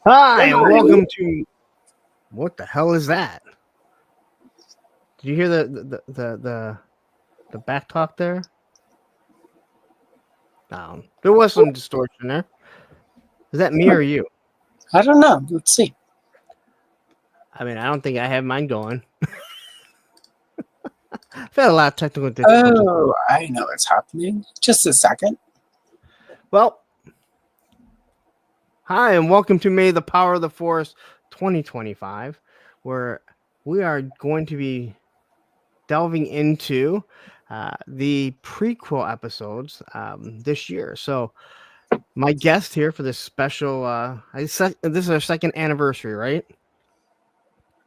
Hi, and welcome to what the hell is that? Did you hear the back talk there? There was some distortion there. Is that me or you? I don't know. Let's see. I mean, I don't think I have mine going. I've had a lot of technical difficulties. Oh, I know what's happening. Just a second. Well, hi, and welcome to May the Power of the Force 2025, where we are going to be delving into the prequel episodes this year. So, my guest here for this special, this is our second anniversary, right?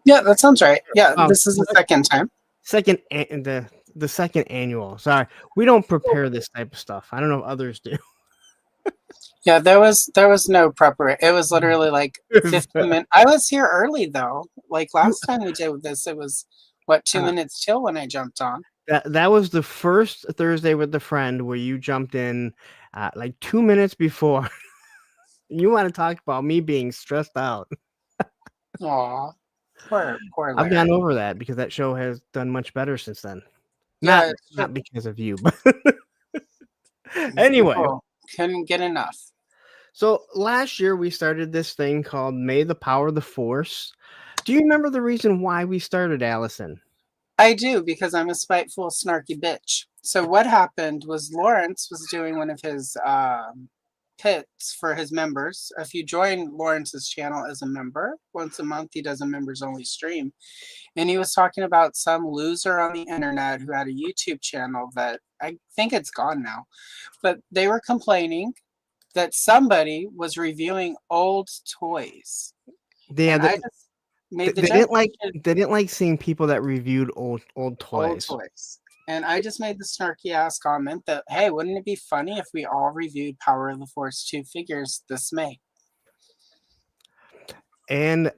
Yeah, that sounds right. Yeah, Oh, this is the second time. The second annual. Sorry, we don't prepare this type of stuff. I don't know if others do. Yeah, there was no preparation. It was literally like 15 minutes. I was here early though. Like last time we did this, it was what 2 minutes till when I jumped on. That was the first Thursday with a friend where you jumped in like 2 minutes before. You want to talk about me being stressed out? Aw, poor I've Larry. gone over that because that show has done much better since then. Yeah, Not because of you, but anyway. Couldn't get enough. So last year we started this thing called May the Power of the Force. Do you remember the reason why we started, Allison? I do, because I'm a spiteful, snarky bitch. So what happened was Lawrence was doing one of his pits for his members. If you join Lawrence's channel as a member, once a month he does a members only stream. And he was talking about some loser on the internet who had a YouTube channel that I think it's gone now. But they were complaining that somebody was reviewing old toys. Yeah, I just made the they didn't like seeing people that reviewed old toys. And I just made the snarky ass comment that, hey, wouldn't it be funny if we all reviewed Power of the Force 2 figures this May? And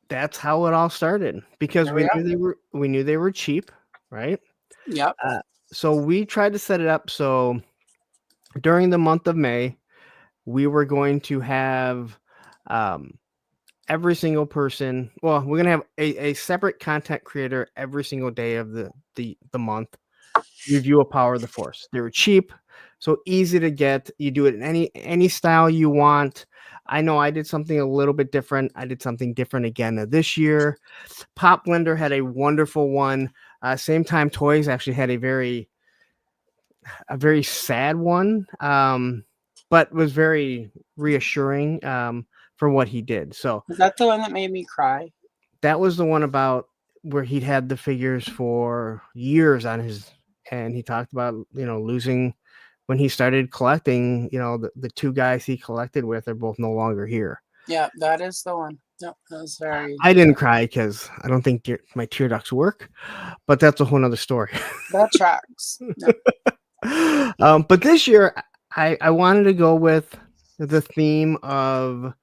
that's how it all started, because we knew they were cheap, right? Yep. So we tried to set it up so during the month of May, we were going to have every single person. Well, we're gonna have a separate content creator every single day of the month review a Power of the Force. They were cheap, so easy to get. You do it in any style you want. I know I did something a little bit different. I did something different again this year. Pop Blender had a wonderful one. Same Time Toys actually had a very sad one, but was very reassuring for what he did. So is that the one that made me cry? That was the one about where he'd had the figures for years on his, and he talked about, losing when he started collecting. The two guys he collected with are both no longer here. Yeah, that is the one. No, that was very. I didn't cry because I don't think my tear ducts work, but that's a whole nother story. That tracks. No. But this year I wanted to go with the theme of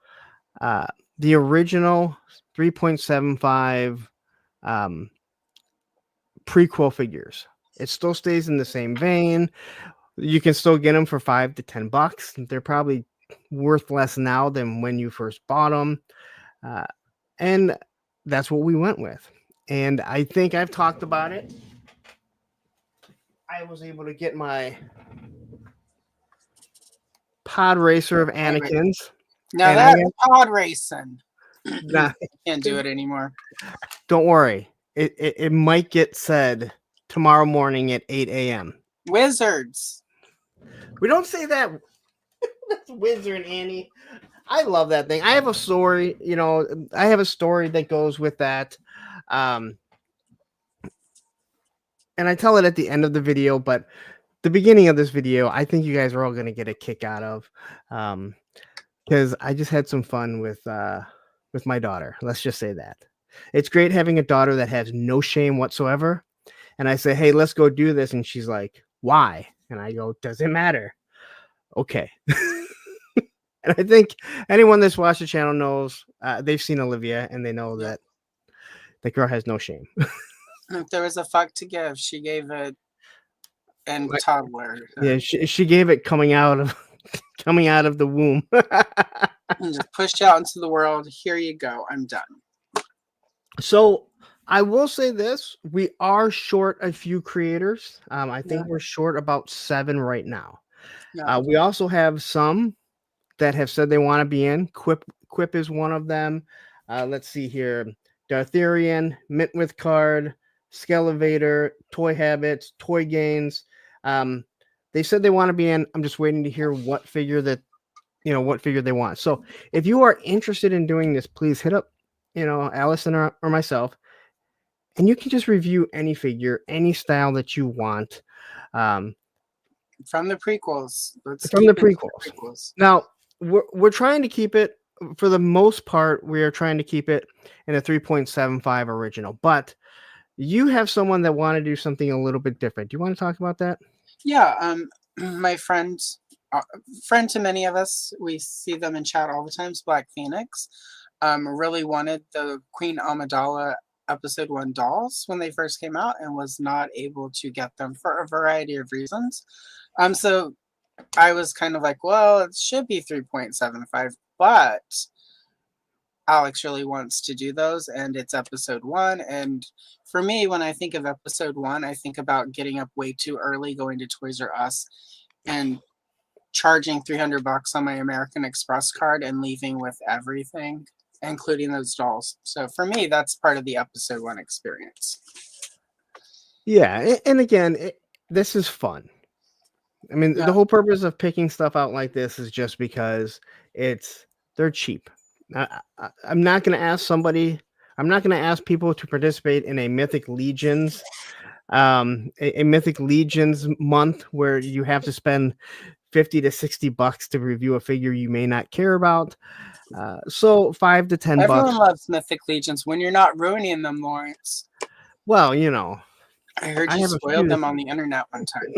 the original 3.75 prequel figures. It still stays in the same vein. You can still get them for $5 to $10. They're probably worth less now than when you first bought them. And that's what we went with. And I think I've talked about it. I was able to get my pod racer of Anakin's. Now that's pod racing. Nah, can't do it anymore. Don't worry. It might get said tomorrow morning at 8 a.m. Wizards. We don't say that. That's Wizard Annie. I love that thing. I have a story. I have a story that goes with that. And I tell it at the end of the video, but the beginning of this video, I think you guys are all going to get a kick out of, because I just had some fun with my daughter. Let's just say that. It's great having a daughter that has no shame whatsoever. And I say, hey, let's go do this. And she's like, why? And I go, does it matter? Okay. And I think anyone that's watched the channel knows, they've seen Olivia and they know that the girl has no shame. If there was a fuck to give, she gave it. And toddler. Yeah, she gave it coming out of the womb. and just pushed out into the world. Here you go. I'm done. So I will say this: we are short a few creators. I Yeah. think we're short about 7 right now. Yeah. We also have some that have said they want to be in. Quip is one of them. Let's see here: Dartherian, Mint with Card, Skelevator, Toy Habits, Toy Gains. Um, they said they want to be in. I'm just waiting to hear what figure what figure they want. So if you are interested in doing this, please hit up Allison or myself, and you can just review any figure, any style that you want. Um, From the prequels. Let's from the keep it to prequels. the prequels. Now, we're trying to keep it, for the most part, we are trying to keep it in a 3.75 original. But you have someone that want to do something a little bit different. Do you want to talk about that? Yeah. My friend to many of us, we see them in chat all the times. Black Phoenix, really wanted the Queen Amidala episode 1 dolls when they first came out and was not able to get them for a variety of reasons. So I was kind of like, well, it should be 3.75, but Alex really wants to do those, and it's episode 1. And for me, when I think of episode 1, I think about getting up way too early, going to Toys R Us, and charging $300 on my American Express card and leaving with everything, including those dolls. So for me, that's part of the episode 1 experience. Yeah, and again, this is fun. I mean, Yeah. the whole purpose of picking stuff out like this is just because they're cheap. I'm not going to ask somebody. I'm not going to ask people to participate in a Mythic Legions, a Mythic Legions month where you have to spend $50 to $60 to review a figure you may not care about. So $5 to $10. Everyone loves Mythic Legions when you're not ruining them, Lawrence. Well, I heard I you have a spoiled few. them on the internet one time.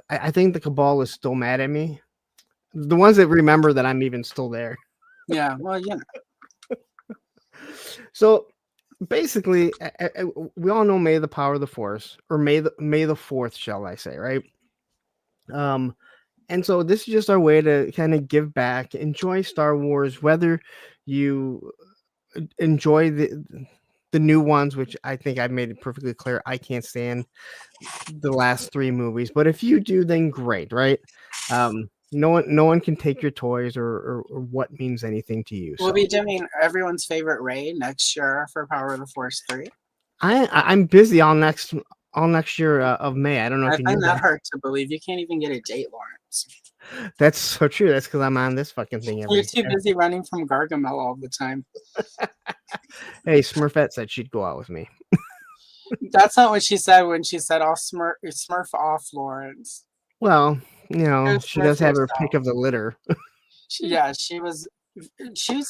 I think the Cabal is still mad at me. The ones that remember that I'm even still there. Yeah, well, So basically, we all know May the Power of the Force, or May the 4th, shall I say, right? And so this is just our way to kind of give back, enjoy Star Wars, whether you enjoy the new ones, which I think I've made it perfectly clear I can't stand the last 3 movies, but if you do, then great, right? No one can take your toys or what means anything to you. we'll So be doing everyone's favorite Ray next year for Power of the Force 3. I'm busy all next year of May. I don't know I if you knew find that that. hard to believe. You can't even get a date, Lawrence. That's so true. That's because I'm on this fucking thing You're every. too busy running from Gargamel all the time. Hey, Smurfette said she'd go out with me. That's not what she said when she said, "I'll smurf off, Lawrence." Well, Go she smurf does have her pick yourself. of the litter. Yeah, she was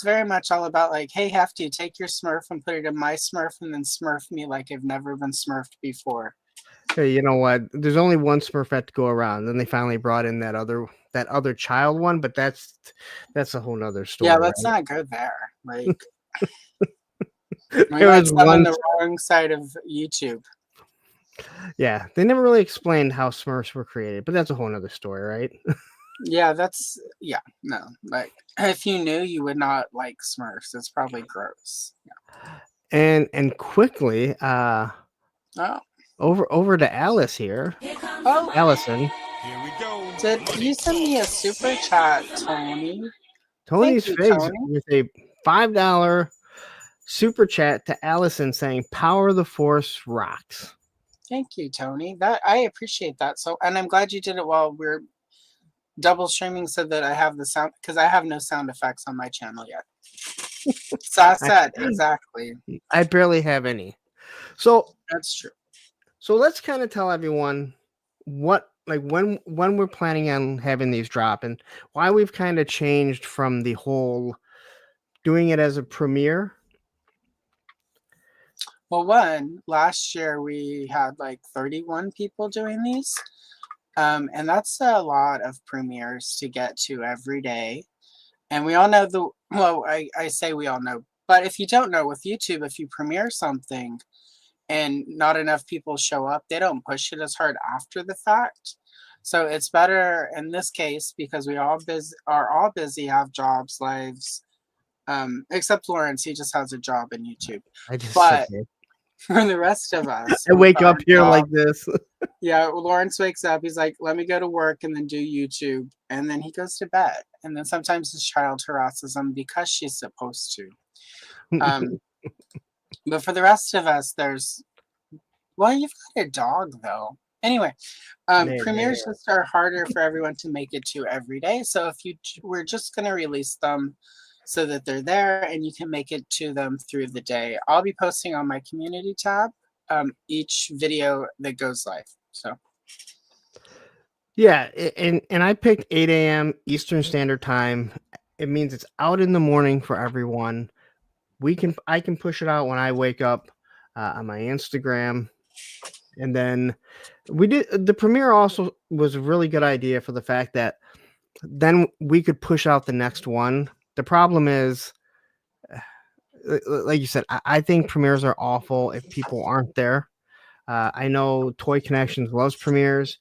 very much all about like, hey, Hefty, take your Smurf and put it in my Smurf and then Smurf me like I've never been Smurfed before. Hey, you know what? There's only one Smurfette to go around. Then they finally brought in that other child one, but that's a whole nother Yeah, story, let's right? not go there. Like, we There might was step on one. the wrong side of YouTube. Yeah, they never really explained how Smurfs were created, but that's a whole nother story, right? Yeah, no. Like, if you knew, you would not like Smurfs. It's probably gross. And quickly, Oh, over to Alice here. oh, Allison. Here we go. did you send me a super chat, Tony? Thank Tony's you, Figs Tony. with a $5 super chat to Allison saying Power of the Force rocks. Thank you, Tony. That I appreciate that. So, and I'm glad you did it while we're double streaming so that I have the sound because I have no sound effects on my channel yet. So I I, said exactly. I barely have any. So That's true. let's kind of tell everyone what like when we're planning on having these drop and why we've kind of changed from the whole doing it as a premiere. Well, last year we had like 31 people doing these. And that's a lot of premieres to get to every day. And we all know I say we all know, but if you don't know with YouTube, if you premiere something and not enough people show up, they don't push it as hard after the fact. So it's better in this case because we are all busy, have jobs, lives. Except Lawrence, he just has a job in YouTube. I just sit But there. for the rest of us, I with wake up our here like job, this. yeah, Lawrence wakes up. He's like, "Let me go to work and then do YouTube," and then he goes to bed. And then sometimes his child harasses him because she's supposed to. Um, but for the rest of us, well, you've got a dog though. Anyway, premieres just are harder for everyone to make it to every day. So we're just going to release them so that they're there and you can make it to them through the day. I'll be posting on my community tab each video that goes live. So Yeah, and I picked 8 a.m. Eastern Standard Time. It means it's out in the morning for everyone. I can push it out when I wake up on my Instagram, and then the premiere also was a really good idea for the fact that then we could push out the next one. The problem is, like you said, I think premieres are awful if people aren't there. I know Toy Connections loves premieres.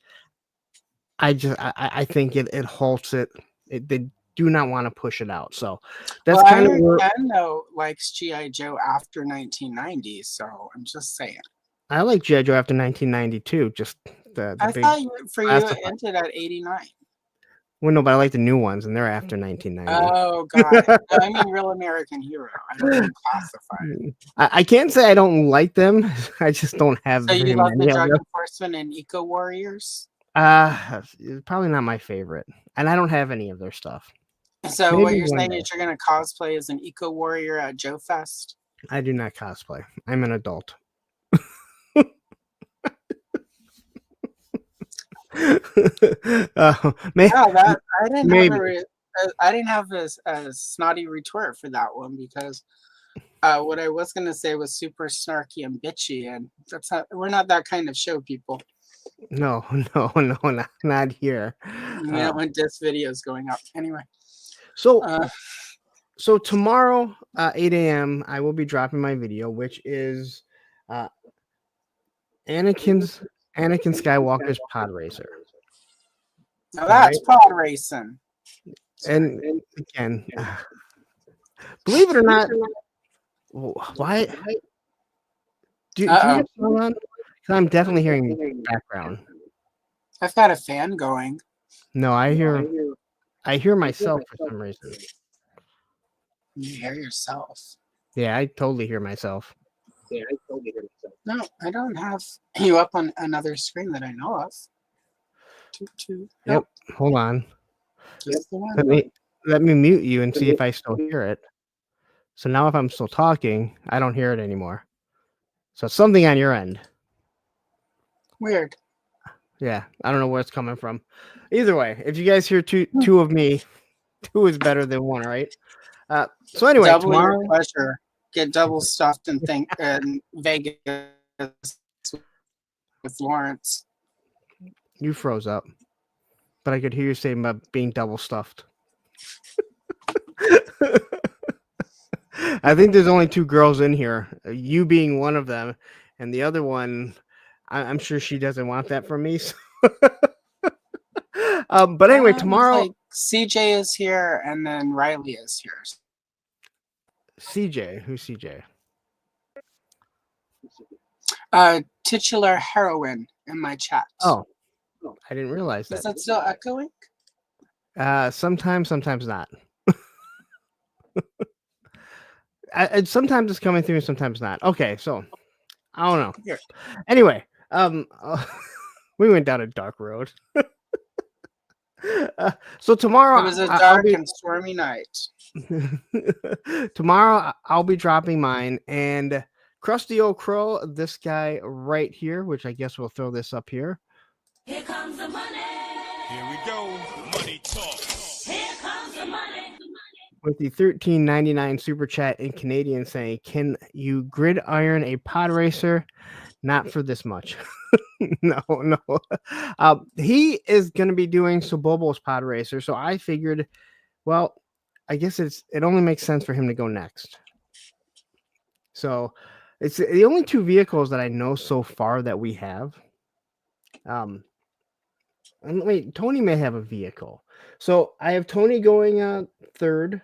I think it halts it. They do not want to push it out. So that's well, I kind of heard where Ken though likes GI Joe after 1990. So I'm just saying. I like G.I. Joe after 1992. Just the I big thought for you it classified. ended at 89. Well, no, but I like the new ones, and they're after 1990. Oh, got it. No, I mean Real American Hero. I don't mean classified. I can't say I don't like them. I just don't have So you very love the many of Drug them. Enforcement and Eco Warriors? Probably not my favorite, and I don't have any of their stuff. So what Maybe you're one saying day. is you're going to cosplay as an Eco Warrior at Joe Fest? I do not cosplay. I'm an adult. Yeah, that maybe. I didn't have a snotty retort for that one because what I was going to say was super snarky and bitchy, and we're not that kind of show, people. No, not here. We don't want diss videos going up anyway. So Uh, so tomorrow, 8 a.m., I will be dropping my video, which is uh, Anakin Skywalker's pod racer. Now All that's right, pod racing. and again, believe it or not, why do you Uh have sound on? 'Cause I'm definitely hearing background. I've got a fan going. No, I hear myself for some reason. You hear yourself. Yeah, I totally hear myself. No, I don't have you up on another screen that I know of. Yep. Nope, Hold on. just the one. Let me mute you and see if I still hear it. So now if I'm still talking, I don't hear it anymore. So something on your end. Weird. Yeah, I don't know where it's coming from. Either way, if you guys hear two of me, two is better than one, right? So anyway, Double tomorrow your pleasure. Get double stuffed and think in Vegas with Lawrence. you froze up, but I could hear you saying about being double stuffed. I think there's only two girls in here, you being one of them, and the other one, I'm sure she doesn't want that from me. So. But anyway, tomorrow, like CJ is here and then Riley is here. CJ, who's CJ? Titular heroine in my chat. Oh, I didn't realize that. Is that still echoing? Sometimes not. Sometimes it's coming through, sometimes not. Okay, so I don't know. Here. Anyway, we went down a dark road. So tomorrow It was a dark and stormy night. Tomorrow I'll be dropping mine, and Krusty Old Crow, this guy right here, which I guess we'll throw this up here. Here comes the money. Here we go. Money talk. Here comes the money. With the $13.99 super chat in Canadian saying, "Can you gridiron a pod racer? Not for this much." No. He is going to be doing Sobobo's pod racer, so I figured, well, I guess it only makes sense for him to go next. So it's the only two vehicles that I know so far that we have. wait, Tony may have a vehicle. So I have Tony going third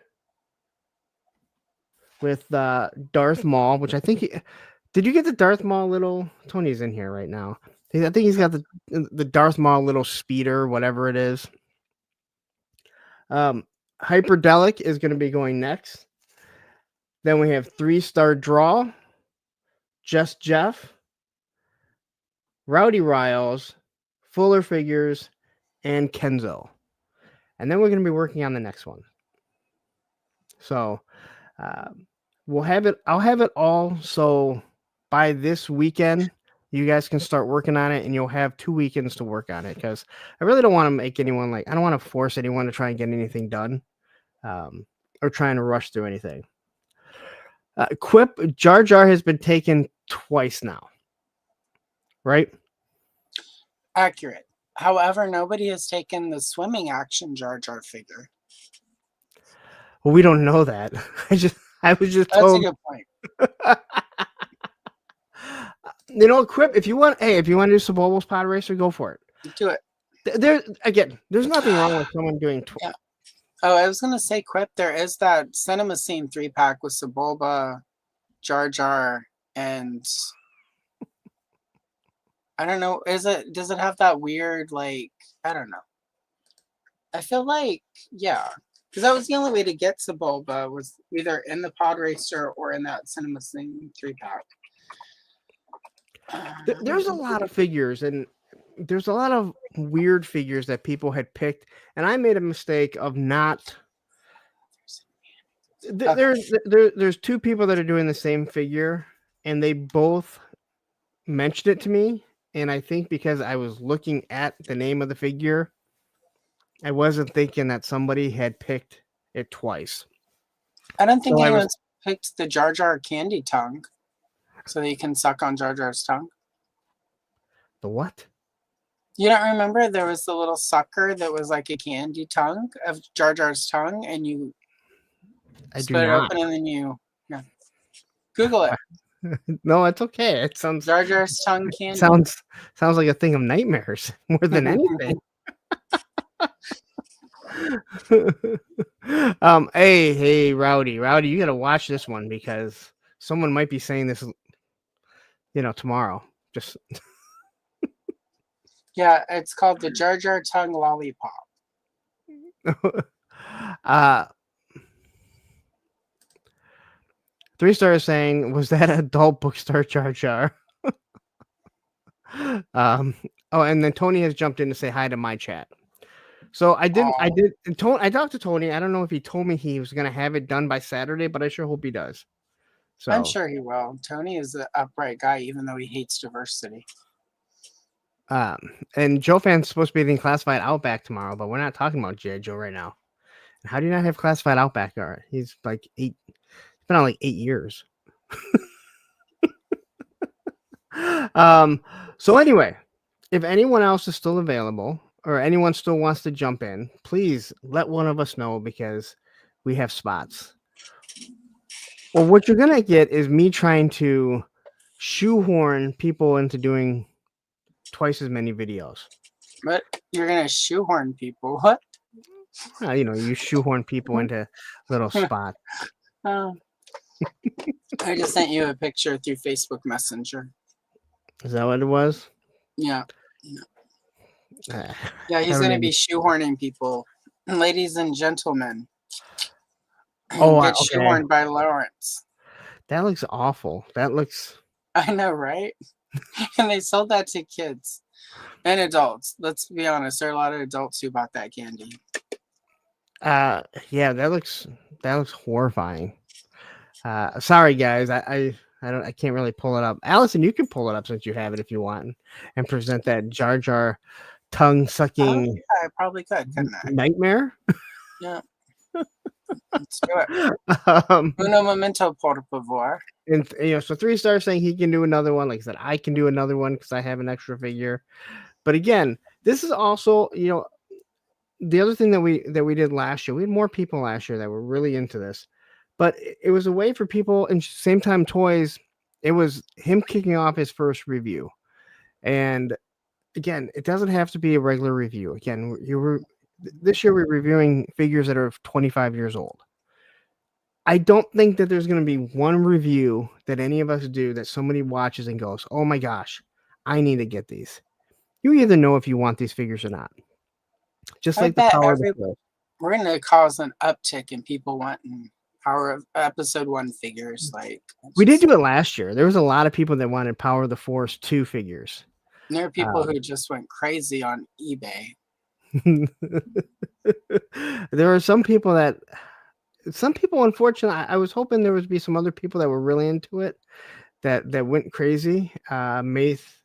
with Darth Maul, which I think did you get the Darth Maul little? Tony's in here right now. I think he's got the Darth Maul little speeder, whatever it is. Hyperdelic is going to be going next. Then we have 3-star Draw, Just Jeff, Rowdy Riles, Fuller Figures, and Kenzo. And then we're going to be working on the next one. So we'll have it. I'll have it all. So by this weekend, you guys can start working on it, and you'll have 2 weekends to work on it, because I really don't want to make anyone I don't want to force anyone to try and get anything done, or trying to rush through anything. Quip Jar Jar has been taken twice now, right? Accurate. However, nobody has taken the swimming action Jar Jar figure. Well, we don't know that. I was just That's told. a good point. Quip, if you want to do Sebulba's Pod Racer, go for it. Do it. There's nothing wrong with someone doing. Yeah. Oh, I was gonna say, Quip. There is that Cinema Scene 3-pack with Sebulba, Jar Jar, and I don't know. Does it have that weird I don't know. I feel like because that was the only way to get Sebulba, was either in the Pod Racer or in that Cinema Scene 3-pack. There's a lot of figures, and there's a lot of weird figures that people had picked, and I made a mistake of not. There's 2 people that are doing the same figure, and they both mentioned it to me, and I think because I was looking at the name of the figure, I wasn't thinking that somebody had picked it twice. I don't think anyone's picked the Jar Jar candy tongue, so that you can suck on Jar Jar's tongue. The what? You don't remember? There was the little sucker that was like a candy tongue of Jar Jar's tongue, and you split it open, and then Google it. No, it's okay. It sounds Jar Jar's tongue candy. Sounds like a thing of nightmares more than anything. Hey, Rowdy, you gotta watch this one, because someone might be saying this, tomorrow. Just yeah, it's called the Jar Jar tongue lollipop. 3-star is saying, was that adult bookstore Jar Jar? And then Tony has jumped in to say hi to my chat. So I talked to Tony. I don't know if he told me he was going to have it done by Saturday, but I sure hope he does. So I'm sure he will. Tony is an upright guy, even though he hates diversity. And Joe Fan's supposed to be in Classified Outback tomorrow, but we're not talking about G.I. Joe right now. And how do you not have Classified Outback? All right, he's like 8. It's been on 8 years. So anyway, if anyone else is still available, or anyone still wants to jump in, please let one of us know, because we have spots. Well, what you're gonna get is me trying to shoehorn people into doing twice as many videos. But you're gonna shoehorn people? What? You shoehorn people into little spots. I just sent you a picture through Facebook Messenger. Is that what it was? Yeah. Yeah, he's going to be shoehorning people. Ladies and gentlemen. Get shoehorned by Lawrence. That looks awful. I know, right? And they sold that to kids and adults. Let's be honest. There are a lot of adults who bought that candy. Yeah, that looks horrifying. Sorry guys, I can't really pull it up. Allison, you can pull it up since you have it if you want, and present that Jar Jar tongue sucking. I probably could, couldn't I? Nightmare. Yeah. Let's do it. Uno momento, por favor. And so 3-star saying he can do another one. Like I said, I can do another one because I have an extra figure. But again, this is also, the other thing that we did last year. We had more people last year that were really into this, but it was a way for people. And same time, toys. It was him kicking off his first review, and again, it doesn't have to be a regular review. Again, this year we're reviewing figures that are 25 years old. I don't think that there's going to be one review that any of us do that somebody watches and goes, "Oh my gosh, I need to get these." You either know if you want these figures or not. Just I like the bet power of the Force. we're going to cause an uptick in people wanting Power of Episode 1 figures. Like, We did do it last year. There was a lot of people that wanted Power of the Force 2 figures. There are people who just went crazy on eBay. There are some people, unfortunately, I was hoping there would be some other people that were really into it that went crazy. Wraith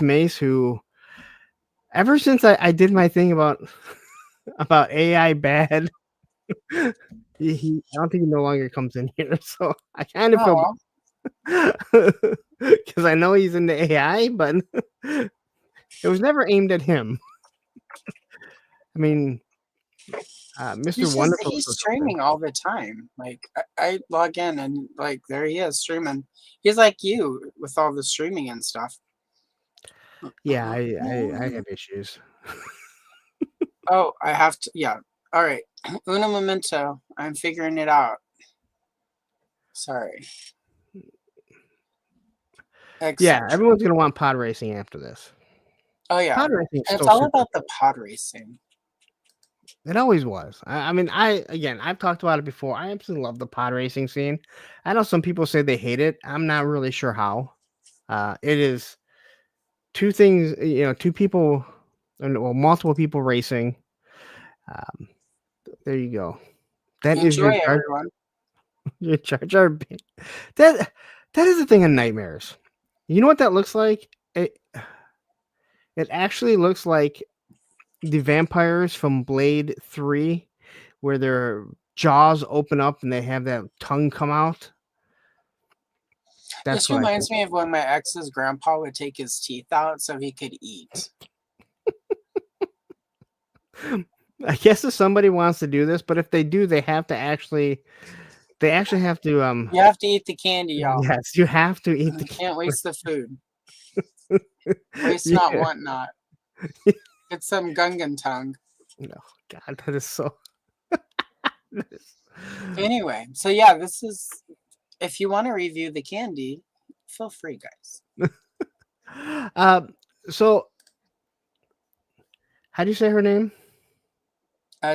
Mace, who ever since I did my thing about AI bad, I don't think he no longer comes in here. So I kind of feel because I know he's into AI, but it was never aimed at him. I mean, Mr. Wonderful. He's streaming all the time. Like, I log in and like there he is streaming. He's like you with all the streaming and stuff. Yeah, I have issues. Oh, I have to. Yeah. All right. Uno momento. I'm figuring it out. Sorry. Yeah, everyone's gonna want pod racing after this. Oh yeah. Pod racing. It's all about the pod racing. It always was. I mean, I've talked about it before. I absolutely love the pod racing scene. I know some people say they hate it. I'm not really sure how. It is two things, two people, well, multiple people racing. There you go. That is Enjoy, everyone. Your Jar Jar Binks. That is the thing of nightmares. You know what that looks like? It actually looks like the vampires from Blade 3, where their jaws open up and they have that tongue come out. This reminds me of when my ex's grandpa would take his teeth out so he could eat. I guess if somebody wants to do this, but if they do, they actually have to you have to eat the candy, y'all. Yes, you have to eat the candy. Can't waste the food. Waste not, want not. Get some Gungan tongue. No, God, that is so. Anyway, so yeah, this is. If you want to review the candy, feel free, guys. So, how do you say her name?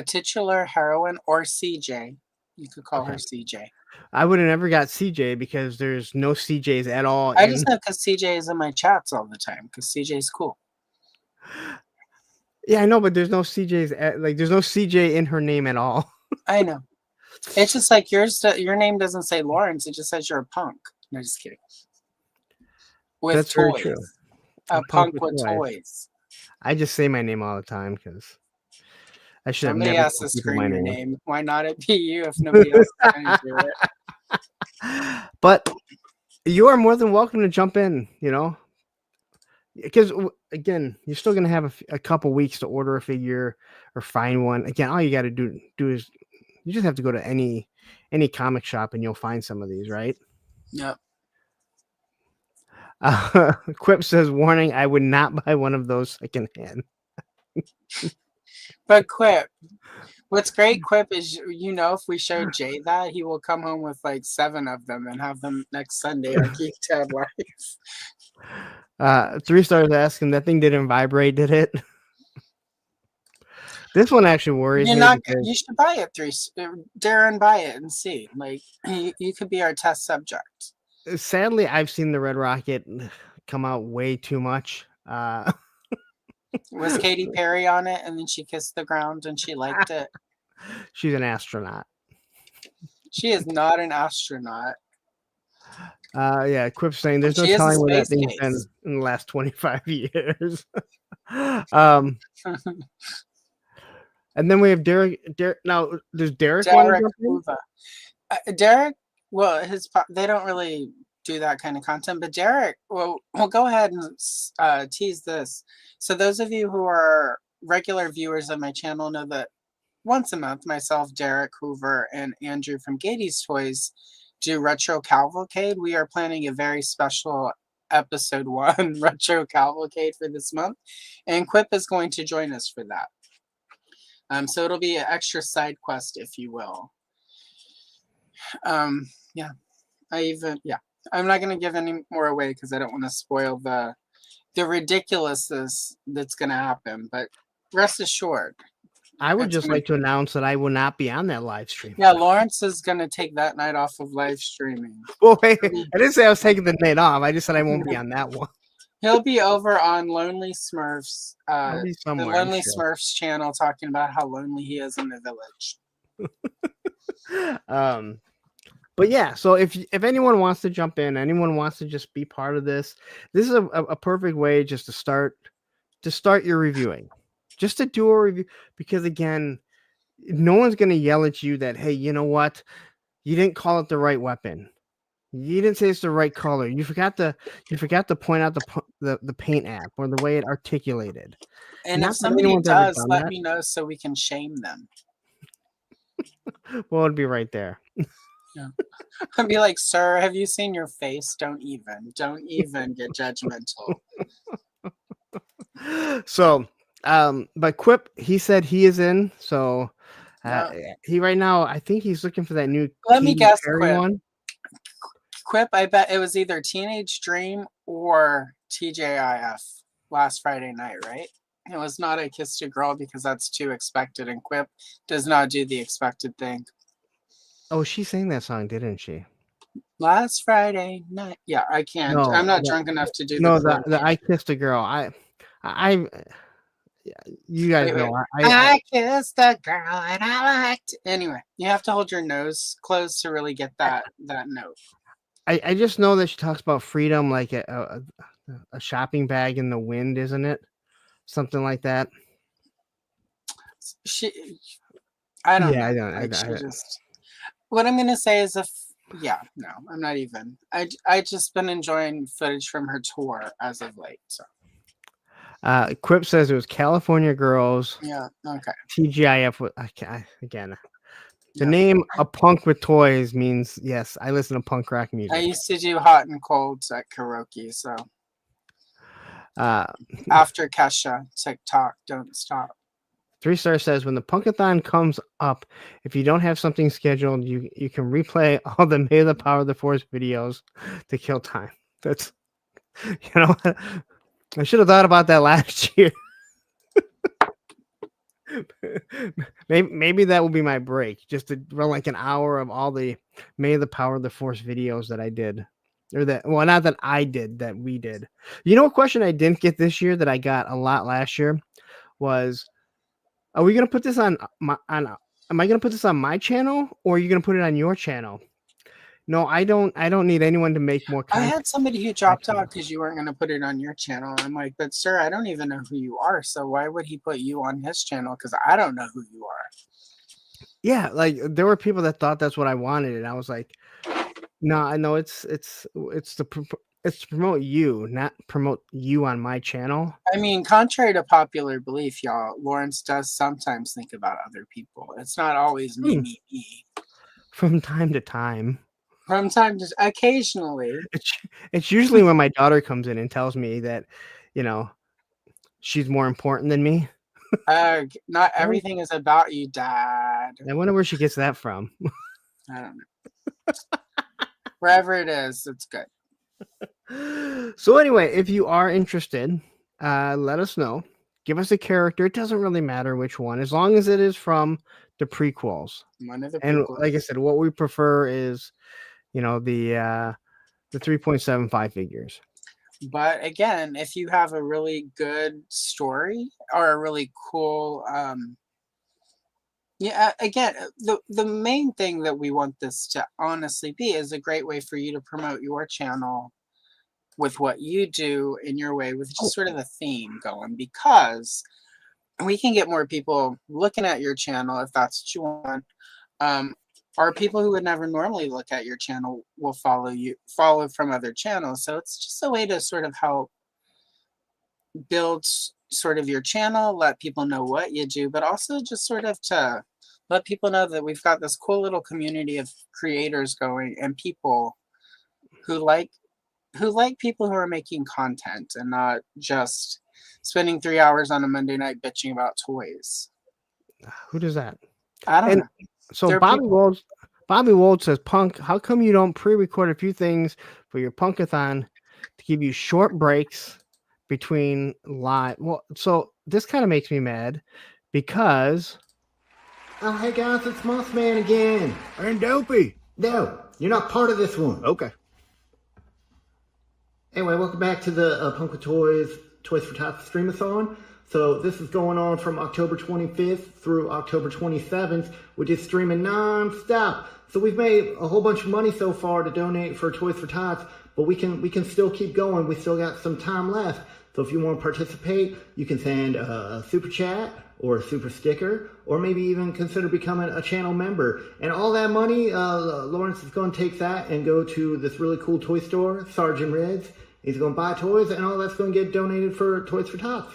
Titular heroine or CJ. You could call her CJ. I would have never got CJ because there's no CJs at all. I just know because CJ is in my chats all the time because CJ's cool. Yeah, I know, but there's no CJs. There's no CJ in her name at all. I know. It's just like yours. Your name doesn't say Lawrence. It just says you're a punk. No, just kidding. With That's toys. very true. A punk with toys. I just say my name all the time because I should have Somebody never has to scream my your name. Why not it be you if nobody else is going to do it? But you are more than welcome to jump in, because again, you're still going to have a couple weeks to order a figure or find one. Again, all you got to do is you just have to go to any comic shop and you'll find some of these, right? Yep. Quip says, warning, I would not buy one of those secondhand. But Quip, what's great, Quip, is if we show Jay that, he will come home with like 7 of them and have them next Sunday on Geek Tab Live. 3 stars asking, that thing didn't vibrate, did it? This one actually worries me. You should buy it, Darren, buy it and see. Like, you could be our test subject. Sadly, I've seen the Red Rocket come out way too much. Was Katy Perry on it and then she kissed the ground and she liked it? She's an astronaut. She is not an astronaut. Yeah, Quip's saying there's no telling where that thing's been in the last 25 years. And then we have Derek. Now, does Derek want to Derek, well, they don't really do that kind of content, but Derek, we'll go ahead and tease this. So those of you who are regular viewers of my channel know that once a month, myself, Derek Hoover, and Andrew from Gady's Toys do Retro Cavalcade. We are planning a very special episode 1 retro cavalcade for this month, and Quip is going to join us for that. So it'll be an extra side quest, if you will. Yeah, I'm not going to give any more away because I don't want to spoil the ridiculousness that's going to happen. But rest assured, I would it's just gonna- like to announce that I will not be on that live stream. yeah, Lawrence is going to take that night off of live streaming. Well, wait, I didn't say I was taking the night off. I just said I won't be on that one. He'll be over on Lonely Smurfs, I'll be the somewhere. I'm Lonely sure. Smurfs channel, talking about how lonely he is in the village. But yeah, so if anyone wants to jump in, anyone wants to just be part of this is a perfect way just to start your reviewing, just to do a review, because again, no one's going to yell at you that, hey, you know what, you didn't call it the right weapon, you didn't say it's the right color, you forgot to point out the paint app or the way it articulated. And Not if that somebody anyone's ever does, done let that. me know so we can shame them. Well, it'd be right there. I'd be like, sir, have you seen your face? Don't even get judgmental. So, but Quip, he said he is in. So, he right now, I think he's looking for that new. Let me Katy guess, Perry Quip. one. Quip, I bet it was either Teenage Dream or TJIF last Friday night, right? It was not I Kissed a Girl because that's too expected, and Quip does not do the expected thing. Oh, she sang that song, didn't she? Last Friday night. Yeah, I can't. No, I'm not drunk enough to do No, the the I Kissed a Girl. You guys Wait, know. I kissed a girl and I liked. Anyway, you have to hold your nose closed to really get that note. I just know that she talks about freedom like a shopping bag in the wind, isn't it? Something like that. I don't know. I don't. Like, what I'm gonna say is no, I'm not even. I just been enjoying footage from her tour as of late. So. Quip says it was California Girls. Yeah. Okay. TGIF. Again. The name "A Punk with Toys" means yes. I listen to punk rock music. I used to do hot and colds at karaoke. So. After Kesha, TikTok, don't stop. 3-star says when the Punkathon comes up, if you don't have something scheduled, you can replay all the May the Power of the Force videos to kill time. That's, I should have thought about that last year. maybe that will be my break, just to run like an hour of all the May the Power of the Force videos that I did. Or that, well, not that I did, that we did. You know, a question I didn't get this year that I got a lot last year was, are we going to put this am I going to put this on my channel or are you going to put it on your channel? No, I don't need anyone to make more content. I had somebody who dropped out because you weren't going to put it on your channel. I'm like, but sir, I don't even know who you are. So why would he put you on his channel? Because I don't know who you are. Yeah, like there were people that thought that's what I wanted, and I was like, no, I know it's to promote you, not promote you on my channel. I mean, contrary to popular belief, y'all, Lawrence does sometimes think about other people. It's not always me. From time to time. From time to occasionally. It's usually when my daughter comes in and tells me that, she's more important than me. Not everything is about you, Dad. I wonder where she gets that from. I don't know. Wherever it is, it's good. So anyway, if you are interested, let us know. Give us a character. It doesn't really matter which one, as long as it is from the prequels. One of the and prequels. Like I said, what we prefer is, the 3.75 figures. But again, if you have a really good story or a really cool, again, the main thing that we want this to honestly be is a great way for you to promote your channel with what you do in your way, with just sort of a theme going, because we can get more people looking at your channel if that's what you want. Or people who would never normally look at your channel will follow from other channels. So it's just a way to sort of help build sort of your channel, let people know what you do, but also just sort of to let people know that we've got this cool little community of creators going and people who like who like people who are making content and not just spending 3 hours on a Monday night bitching about toys. Who does that? I don't And know. so There are Bobby people- Wold, Bobby Wold says, Punk, how come you don't pre-record a few things for your Punkathon to give you short breaks between live? Well, so this kind of makes me mad because Oh, hey guys, it's Mossman again. And Dopey. No, you're not part of this one. Okay. Anyway, welcome back to the Punk with Toys for Tots streamathon. So this is going on from October 25th through October 27th. We're just streaming non-stop. So we've made a whole bunch of money so far to donate for Toys for Tots, but we can still keep going. We still got some time left. So if you want to participate, you can send a super chat or a super sticker, or maybe even consider becoming a channel member. And all that money, Lawrence is going to take that and go to this really cool toy store, Sergeant Red's. He's going to buy toys, and all that's going to get donated for Toys for Tots.